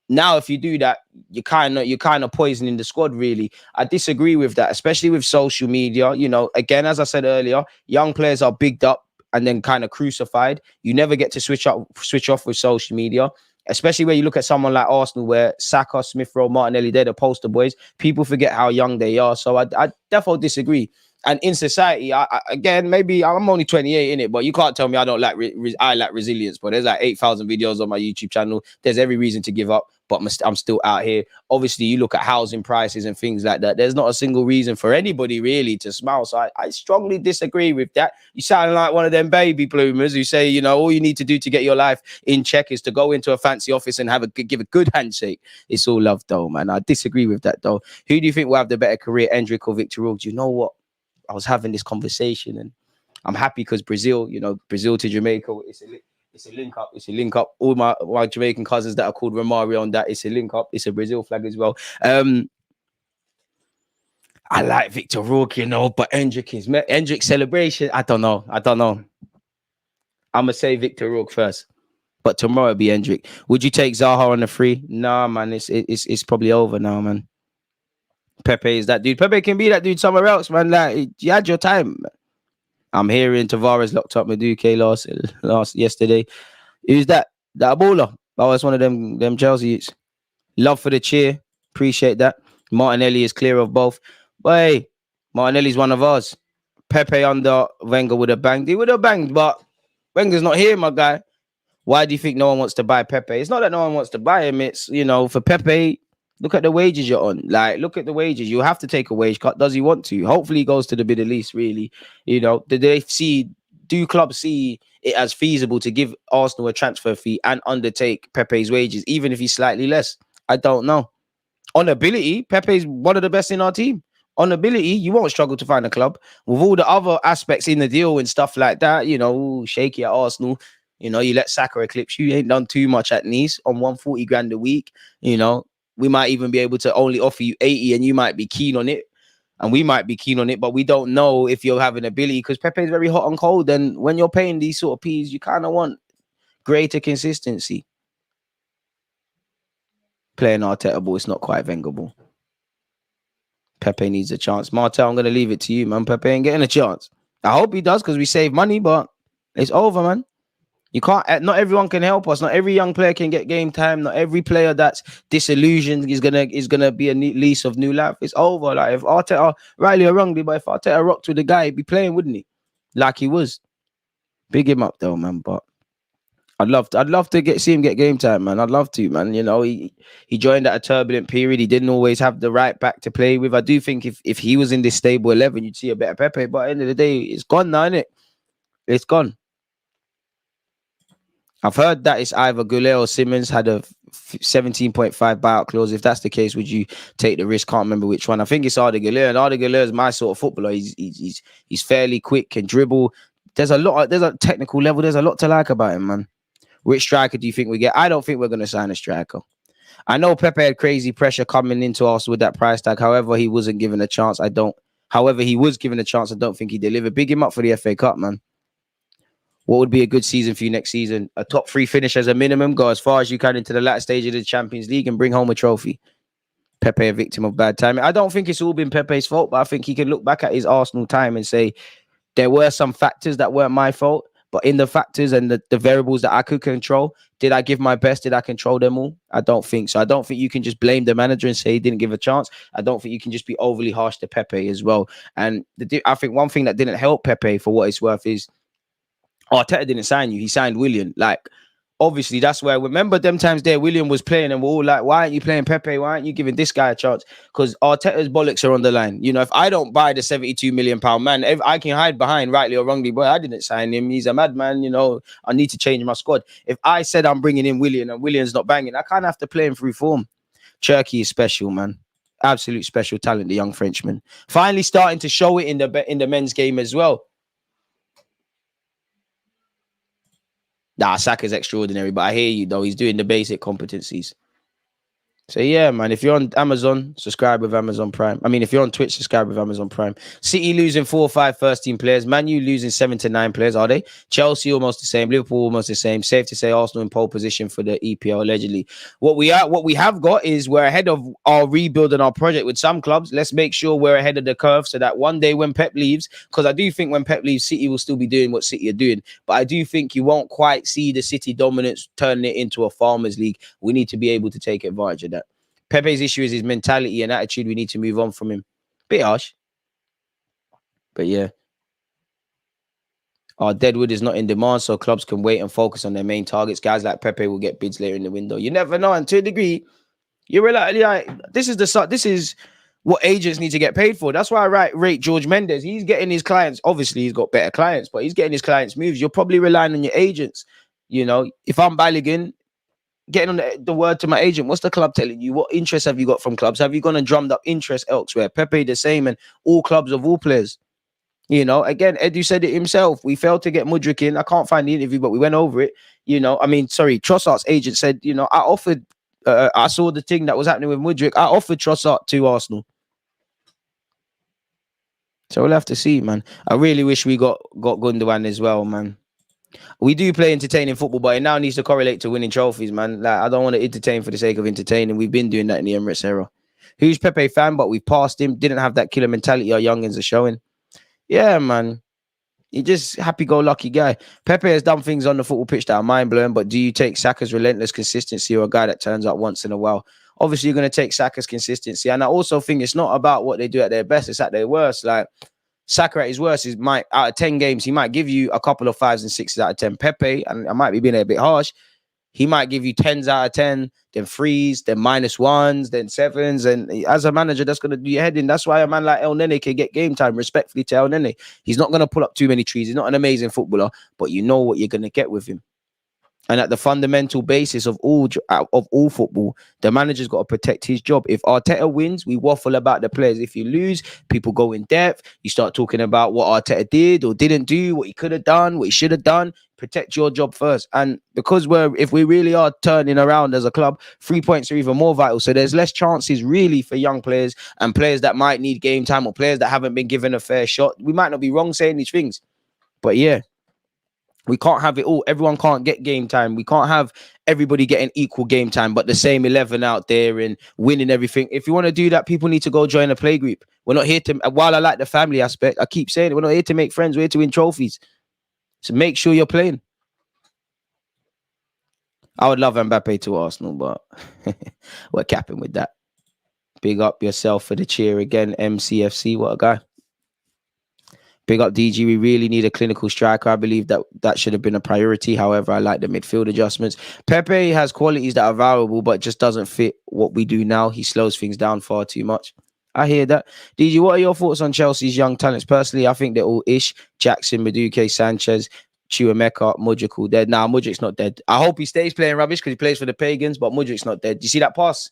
Now, if you do that, you're kind of poisoning the squad. Really, I disagree with that, especially with social media. You know, again, as I said earlier, young players are bigged up and then kind of crucified. You never get to switch off with social media. Especially when you look at someone like Arsenal, where Saka, Smith Rowe, Martinelli, they're the poster boys. People forget how young they are. So I definitely disagree. And in society, again, maybe I'm only 28 in it, but you can't tell me I don't like I lack resilience. But there's like 8,000 videos on my YouTube channel. There's every reason to give up, but I'm still out here. Obviously, you look at housing prices and things like that. There's not a single reason for anybody really to smile. So I strongly disagree with that. You sound like one of them baby bloomers who say, you know, all you need to do to get your life in check is to go into a fancy office and give a good handshake. It's all love, though, man. I disagree with that, though. Who do you think will have the better career, Endrick or Victor Roque? Do you know what? I was having this conversation and I'm happy because Brazil to Jamaica, it's a link up. It's a link up. All my Jamaican cousins that are called Romario on that, it's a link up. It's a Brazil flag as well. I like Victor Roque, you know, but Endrick's celebration, I don't know. I'm going to say Victor Roque first, but tomorrow it'll be Endrick. Would you take Zaha on the free? Nah, man, it's probably over now, man. Pepe is that dude. Pepe can be that dude somewhere else, man. Like, you had your time. I'm hearing Tavares locked up Madueke yesterday. Who's that? That baller. Oh, it's one of them Chelsea youths. Love for the cheer. Appreciate that. Martinelli is clear of both. But hey, Martinelli's one of us. Pepe under Wenger would have banged. He would have banged, but Wenger's not here, my guy. Why do you think no one wants to buy Pepe? It's not that no one wants to buy him. It's, you know, for Pepe, look at the wages you're on. Like, look at the wages. You have to take a wage cut. Does he want to? Hopefully he goes to the Middle East, really. You know, do clubs see it as feasible to give Arsenal a transfer fee and undertake Pepe's wages, even if he's slightly less? I don't know. On ability, Pepe's one of the best in our team. On ability, you won't struggle to find a club. With all the other aspects in the deal and stuff like that, you know, shaky at Arsenal. You know, you let Saka eclipse you. Ain't done too much at Nice on 140 grand a week, you know. We might even be able to only offer you 80 and you might be keen on it. And we might be keen on it, but we don't know if you'll have an ability because Pepe is very hot and cold. And when you're paying these sort of P's, you kind of want greater consistency. Playing Arteta ball, it's not quite Wenger ball. Pepe needs a chance. Martel, I'm going to leave it to you, man. Pepe ain't getting a chance. I hope he does because we save money, but it's over, man. You can't. Not everyone can help us. Not every young player can get game time. Not every player that's disillusioned is gonna be a lease of new life. It's over. Like if Arteta, rightly or wrongly, but if Arteta rocked with the guy, he'd be playing, wouldn't he? Like he was. Big him up though, man. But I'd love to see him get game time, man. I'd love to, man. You know, he joined at a turbulent period. He didn't always have the right back to play with. I do think if he was in this stable 11, you'd see a better Pepe. But at the end of the day, it's gone now, innit? It's gone. I've heard that it's either Goulet or Simmons had a 17.5 buyout clause. If that's the case, would you take the risk? Can't remember which one. I think it's Arda Goulet, and Arda Goulet is my sort of footballer. He's fairly quick, can dribble. There's a technical level. There's a lot to like about him, man. Which striker do you think we get? I don't think we're going to sign a striker. I know Pepe had crazy pressure coming into us with that price tag. However, he wasn't given a chance. However, he was given a chance. I don't think he delivered. Big him up for the FA Cup, man. What would be a good season for you next season? A top 3 finish as a minimum. Go as far as you can into the latter stage of the Champions League and bring home a trophy. Pepe a victim of bad timing. I don't think it's all been Pepe's fault, but I think he can look back at his Arsenal time and say there were some factors that weren't my fault, but in the factors and the variables that I could control, did I give my best? Did I control them all? I don't think so. I don't think you can just blame the manager and say he didn't give a chance. I don't think you can just be overly harsh to Pepe as well. And I think one thing that didn't help Pepe, for what it's worth, is Arteta didn't sign you. He signed Willian. Like, obviously, that's where, remember them times there, William was playing and we're all like, why aren't you playing Pepe? Why aren't you giving this guy a chance? Because Arteta's bollocks are on the line. You know, if I don't buy the £72 million man, if I can hide behind, rightly or wrongly, boy, I didn't sign him. He's a madman. You know, I need to change my squad. If I said I'm bringing in William and William's not banging, I kind of have to play him through form. Cherky is special, man. Absolute special talent, the young Frenchman. Finally starting to show it in the men's game as well. Nah, Saka's extraordinary, but I hear you, though. He's doing the basic competencies. So, yeah, man, if you're on Amazon, subscribe with Amazon Prime. I mean, if you're on Twitch, subscribe with Amazon Prime. City losing 4 or 5 first-team players. Man U losing 7 to 9 players, are they? Chelsea almost the same. Liverpool almost the same. Safe to say Arsenal in pole position for the EPL, allegedly. What we have got is we're ahead of our rebuild and our project with some clubs. Let's make sure we're ahead of the curve so that one day when Pep leaves, because I do think when Pep leaves, City will still be doing what City are doing. But I do think you won't quite see the City dominance turning it into a farmers league. We need to be able to take advantage of that. Pepe's issue is his mentality and attitude. We need to move on from him. Bit harsh. But yeah. Our Deadwood is not in demand, so clubs can wait and focus on their main targets. Guys like Pepe will get bids later in the window. You never know. And to a degree, you're like, this is what agents need to get paid for. That's why I rate George Mendes. He's getting his clients. Obviously, he's got better clients, but he's getting his clients moves. You're probably relying on your agents. You know, if I'm Balogun, getting on the word to my agent, what's the club telling you? What interest have you got from clubs? Have you gone and drummed up interest elsewhere? Pepe the same, and all clubs of all players. You know, again, Edu said it himself. We failed to get Mudryk in. I can't find the interview, but we went over it. You know, I mean, sorry, Trossard's agent said, you know, I saw the thing that was happening with Mudryk. I offered Trossard to Arsenal. So we'll have to see, man. I really wish we got Gundogan as well, man. We do play entertaining football, but it now needs to correlate to winning trophies, man. Like, I don't want to entertain for the sake of entertaining. We've been doing that in the Emirates era. Huge Pepe fan, but we've passed him. Didn't have that killer mentality our youngins are showing. Yeah, man. He just happy-go-lucky guy. Pepe has done things on the football pitch that are mind-blowing, but do you take Saka's relentless consistency or a guy that turns up once in a while? Obviously, you're going to take Saka's consistency. And I also think it's not about what they do at their best. It's at their worst. Like, Saka at his worst is out of 10 games, he might give you a couple of 5s and 6s out of 10. Pepe, and I might be being a bit harsh, he might give you 10s out of 10, then 3s, then -1s, then 7s. And as a manager, that's going to do your head in. That's why a man like El Nene can get game time, respectfully to El Nene. He's not going to pull up too many trees. He's not an amazing footballer, but you know what you're going to get with him. And at the fundamental basis of all football, the manager's got to protect his job. If Arteta wins, we waffle about the players. If you lose, people go in depth. You start talking about what Arteta did or didn't do, what he could have done, what he should have done. Protect your job first. And because if we really are turning around as a club, 3 points are even more vital. So there's less chances really for young players and players that might need game time or players that haven't been given a fair shot. We might not be wrong saying these things, but yeah. We can't have it all. Everyone can't get game time. We can't have everybody getting equal game time, but the same 11 out there and winning everything. If you want to do that, people need to go join a play group. We're not here to, while I like the family aspect, I keep saying it, we're not here to make friends. We're here to win trophies. So make sure you're playing. I would love Mbappe to Arsenal, but we're capping with that. Big up yourself for the cheer again, MCFC. What a guy. Big up DG. We really need a clinical striker. I believe that should have been a priority. However, I like the midfield adjustments. Pepe has qualities that are valuable, but just doesn't fit what we do now. He slows things down far too much. I hear that. DG, what are your thoughts on Chelsea's young talents? Personally, I think they're all ish. Jackson, Madueke, Sanchez, Chuameka, Mudryk all dead. Nah, Mudryk's not dead. I hope he stays playing rubbish because he plays for the Pagans, but Mudryk's not dead. Do you see that pass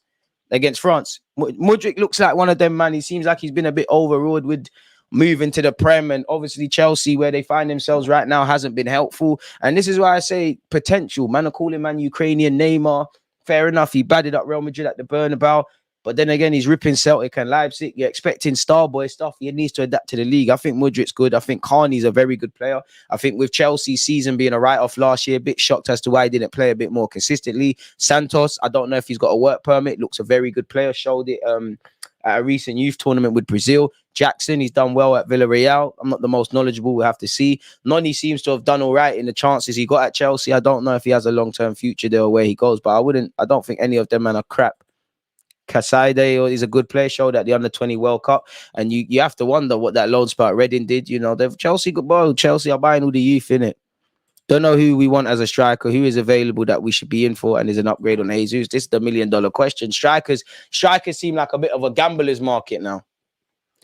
against France? Mudryk looks like one of them, man. He seems like he's been a bit overruled with moving to the Prem, and obviously Chelsea, where they find themselves right now, hasn't been helpful. And this is why I say potential. Man are calling man Ukrainian Neymar. Fair enough. He batted up Real Madrid at the Bernabeu. But then again, he's ripping Celtic and Leipzig. You're expecting Starboy stuff. He needs to adapt to the league. I think Mudryk's good. I think Carney's a very good player. I think with Chelsea's season being a write-off last year, a bit shocked as to why he didn't play a bit more consistently. Santos, I don't know if he's got a work permit. Looks a very good player. Showed it at a recent youth tournament with Brazil. Jackson, he's done well at Villarreal. I'm not the most knowledgeable. We'll have to see. Noni seems to have done all right in the chances he got at Chelsea. I don't know if he has a long-term future there or where he goes, but I don't think any of them men are crap. Kasaide is a good player, showed at the under-20 World Cup, and you have to wonder what that loan spell at Reading did. You know, Chelsea are buying all the youth in it. Don't know who we want as a striker, who is available that we should be in for, and is an upgrade on Jesus. This is the $1 million question. Strikers seem like a bit of a gambler's market now.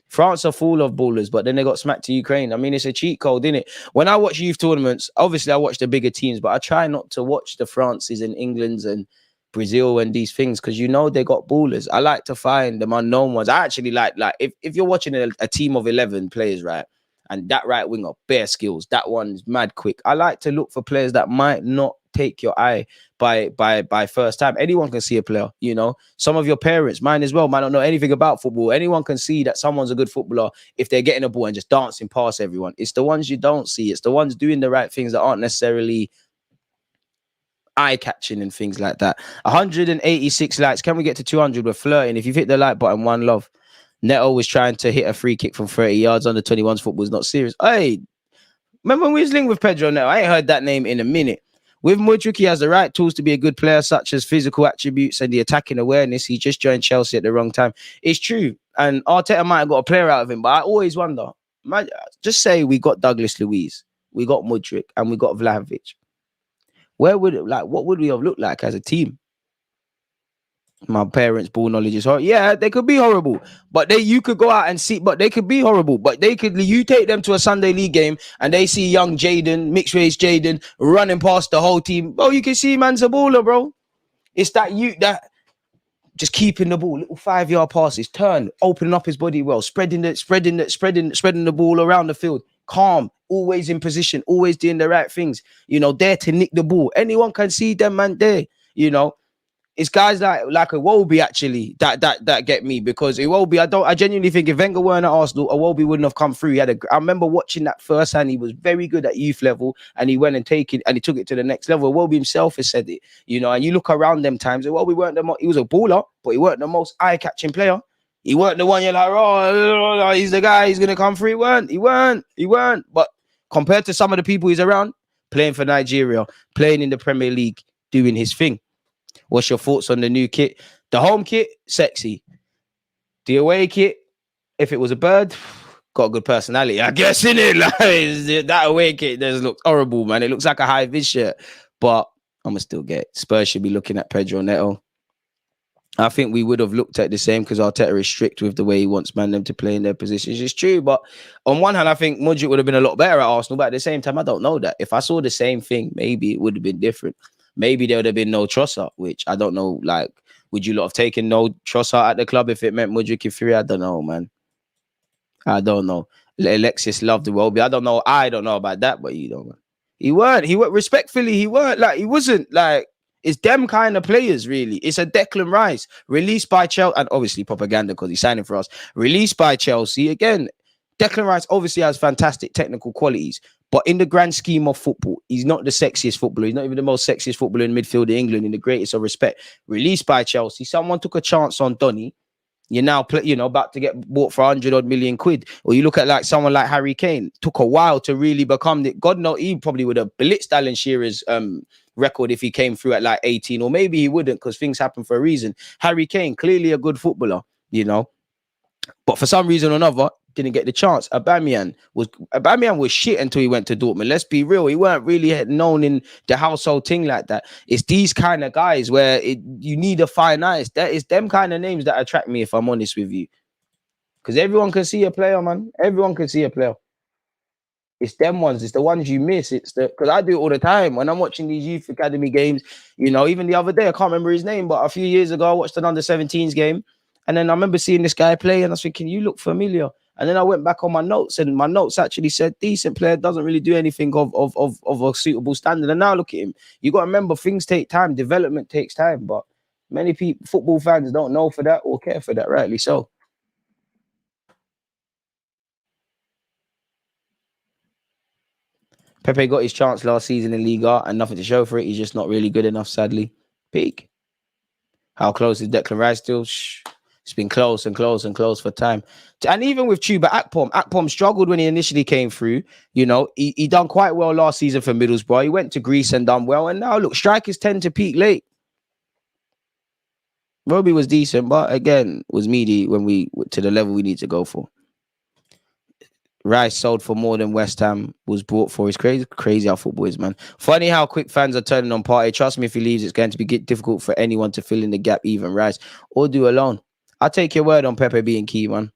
France are full of ballers, but then they got smacked to Ukraine. I mean, it's a cheat code, isn't it? When I watch youth tournaments, obviously I watch the bigger teams, but I try not to watch the Frances and Englands and Brazil and these things, because you know they got ballers. I like to find them unknown ones. I actually like if you're watching a team of 11 players, right, and that right winger, bare skills, that one's mad quick. I like to look for players that might not take your eye by first time. Anyone can see a player, you know. Some of your parents, mine as well, might not know anything about football. Anyone can see that someone's a good footballer if they're getting a ball and just dancing past everyone. It's the ones you don't see. It's the ones doing the right things that aren't necessarily eye-catching and things like that. 186 likes. Can we get to 200? We're flirting. If you've hit the like button, one love. Neto was trying to hit a free kick from 30 yards. Under 21's football is not serious. Hey, remember when we was linked with Pedro Neto? I ain't heard that name in a minute. With Mudryk, he has the right tools to be a good player, such as physical attributes and the attacking awareness. He just joined Chelsea at the wrong time. It's true. And Arteta might have got a player out of him, but I always wonder, just say we got Douglas Luiz, we got Mudryk, and we got Vlahovic. What would we have looked like as a team? My parents' ball knowledge is horrible. Yeah, they could be horrible, but you could go out and see, but they could be horrible, but you take them to a Sunday league game and they see young Jaden, mixed race Jaden, running past the whole team. Bro, you can see man's a baller, bro. It's that just keeping the ball, little 5-yard passes, turn, opening up his body well, spreading the ball around the field, calm, always in position, always doing the right things, you know, there to nick the ball. Anyone can see them man there, you know. It's guys like Iwobi actually that get me, because Iwobi, I genuinely think if Wenger weren't at Arsenal, Iwobi wouldn't have come through. I remember watching that first, and he was very good at youth level, and he went and took it to the next level. Iwobi himself has said it, you know. And you look around them times, Iwobi he was a baller, but he weren't the most eye-catching player. He weren't the one you're like, oh, he's the guy, he's gonna come through. He weren't. But compared to some of the people he's around, playing for Nigeria, playing in the Premier League, doing his thing. What's your thoughts on the new kit? The home kit, sexy. The away kit, if it was a bird, got a good personality, I guess, innit? Like, that away kit just looks horrible, man. It looks like a high-vis shirt. But I'm going to still get it. Spurs should be looking at Pedro Neto. I think we would have looked at the same, because Arteta is strict with the way he wants them to play in their positions. It's true, but on one hand, I think Mudryk would have been a lot better at Arsenal, but at the same time, I don't know that. If I saw the same thing, maybe it would have been different. Maybe there would have been no Trossard, which I don't know. Like, would you lot have taken no Trossard at the club if it meant Mudryk in free? I don't know, man. I don't know. Alexis loved the Iwobi. I don't know about that, but you know, man. He weren't respectfully. He wasn't like. It's them kind of players, really. It's a Declan Rice released by Chelsea, and obviously propaganda because he's signing for us. Released by Chelsea again. Declan Rice obviously has fantastic technical qualities, but in the grand scheme of football, he's not the sexiest footballer. He's not even the most sexiest footballer in midfield in England, in the greatest of respect. Released by Chelsea. Someone took a chance on Donny. You're now about to get bought for 100 million quid. Or you look at like someone like Harry Kane. Took a while to really become it. God knows, he probably would have blitzed Alan Shearer's record if he came through at like 18, or maybe he wouldn't, because things happen for a reason. Harry Kane, clearly a good footballer, you know, but for some reason or another, didn't get the chance. Aubameyang was shit until he went to Dortmund. Let's be real. He weren't really known in the household thing like that. It's these kind of guys where you need a fine eyes. That is them kind of names that attract me, if I'm honest with you. Because everyone can see a player, man. Everyone can see a player. It's them ones. It's the ones you miss. Because I do it all the time. When I'm watching these youth academy games, you know, even the other day, I can't remember his name, but a few years ago, I watched an under-17s game. And then I remember seeing this guy play, and I was thinking, you look familiar. And then I went back on my notes, and my notes actually said decent player, doesn't really do anything of a suitable standard. And now look at him. You got to remember, things take time. Development takes time. But many people, football fans, don't know for that or care for that, rightly so. Pepe got his chance last season in Liga and nothing to show for it. He's just not really good enough, sadly. Peak. How close is Declan Rice still? Shh. It's been close and close and close for time. And even with Chuba Akpom struggled when he initially came through. You know, he done quite well last season for Middlesbrough. He went to Greece and done well. And now, look, strikers tend to peak late. Roby was decent, but again, was meaty when we to the level we need to go for. Rice sold for more than West Ham was bought for. It's crazy how football is, man. Funny how quick fans are turning on Partey. Trust me, if he leaves, it's going to be difficult for anyone to fill in the gap, even Rice, or do alone. I'll take your word on Pepe being key, man.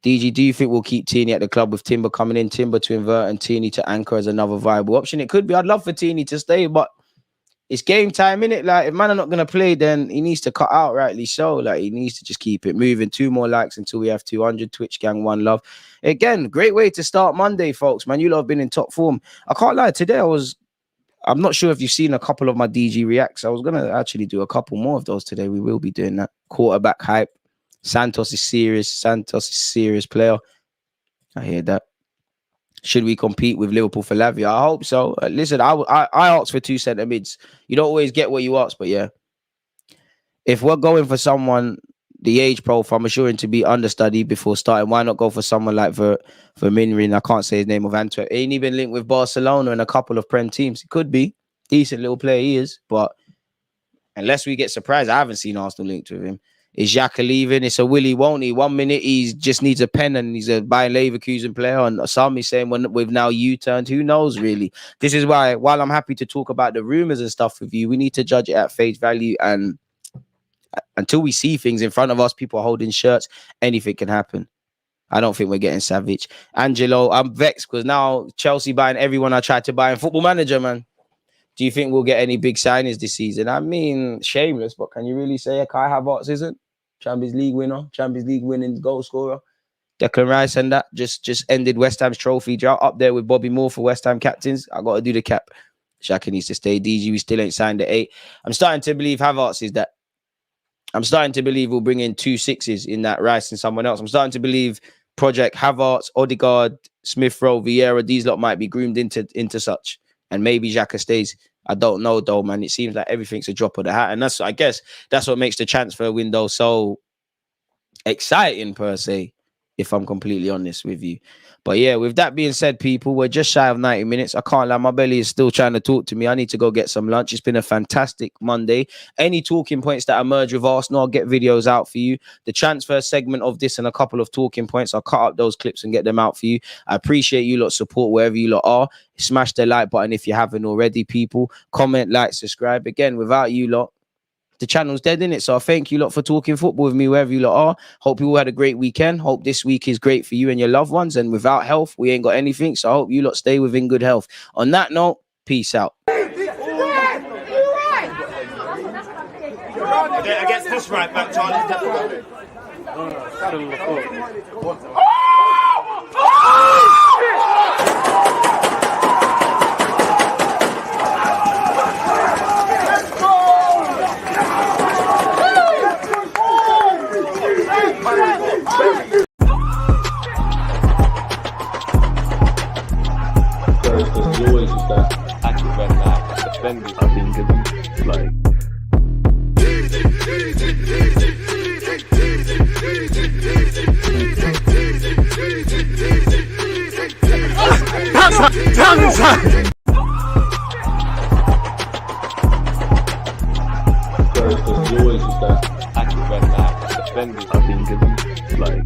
DG, do you think we'll keep Tierney at the club with Timber coming in? Timber to invert and Tierney to anchor as another viable option? It could be. I'd love for Tierney to stay, but it's game time, innit? Like, if man are not going to play, then he needs to cut out, rightly so. Like, he needs to just keep it moving. 2 more likes until we have 200. Twitch gang, 1 love. Again, great way to start Monday, folks, man. You lot have been in top form. I can't lie. Today, I'm not sure if you've seen a couple of my DG reacts. I was going to actually do a couple more of those today. We will be doing that. Quarterback hype. Santos is serious. Santos is serious player. I hear that. Should we compete with Liverpool for Lavia? I hope so. Listen, I asked for 2 centre mids. You don't always get what you ask, but yeah. If we're going for someone, the age profile, I'm assuring to be understudy before starting, why not go for someone like Verminrin? I can't say his name, of Antwerp. Ain't even linked with Barcelona and a couple of Prem teams. It could be. Decent little player he is, but unless we get surprised, I haven't seen Arsenal linked with him. Is Xhaka leaving? It's a willy, won't he? 1 minute he just needs a pen and he's a Bayer Leverkusen player. And some is saying when we've now U-turned, who knows really? This is why, while I'm happy to talk about the rumours and stuff with you, we need to judge it at face value. And until we see things in front of us, people are holding shirts, anything can happen. I don't think we're getting savage. Angelo, I'm vexed because now Chelsea buying everyone I tried to buy in Football Manager, man. Do you think we'll get any big signings this season? I mean, shameless, but can you really say Kai Havertz isn't? Champions League winner, Champions League winning goal scorer. Declan Rice and that just ended West Ham's trophy drought, up there with Bobby Moore for West Ham captains. I got to do the cap. Xhaka needs to stay. DG, we still ain't signed at 8. I'm starting to believe Havertz is that. I'm starting to believe we'll bring in 2 6s in that Rice and someone else. I'm starting to believe Project Havertz, Odegaard, Smith Rowe, Vieira, these lot might be groomed into such. And maybe Xhaka stays. I don't know though, man. It seems like everything's a drop of the hat. And I guess that's what makes the transfer window so exciting per se, if I'm completely honest with you. But yeah, with that being said, people, we're just shy of 90 minutes. I can't lie, my belly is still trying to talk to me. I need to go get some lunch. It's been a fantastic Monday. Any talking points that emerge with Arsenal, I'll get videos out for you. The transfer segment of this and a couple of talking points, I'll cut up those clips and get them out for you. I appreciate you lot support wherever you lot are. Smash the like button if you haven't already, people. Comment, like, subscribe. Again, without you lot, the channel's dead, innit? So I thank you lot for talking football with me wherever you lot are. Hope you all had a great weekend. Hope this week is great for you and your loved ones. And without health, we ain't got anything. So I hope you lot stay within good health. On that note, peace out. Against this right back, Charlie. There's always just that active red flag. Defenders, I think, is like. There's always just that active red flag. Defenders, I think, is like.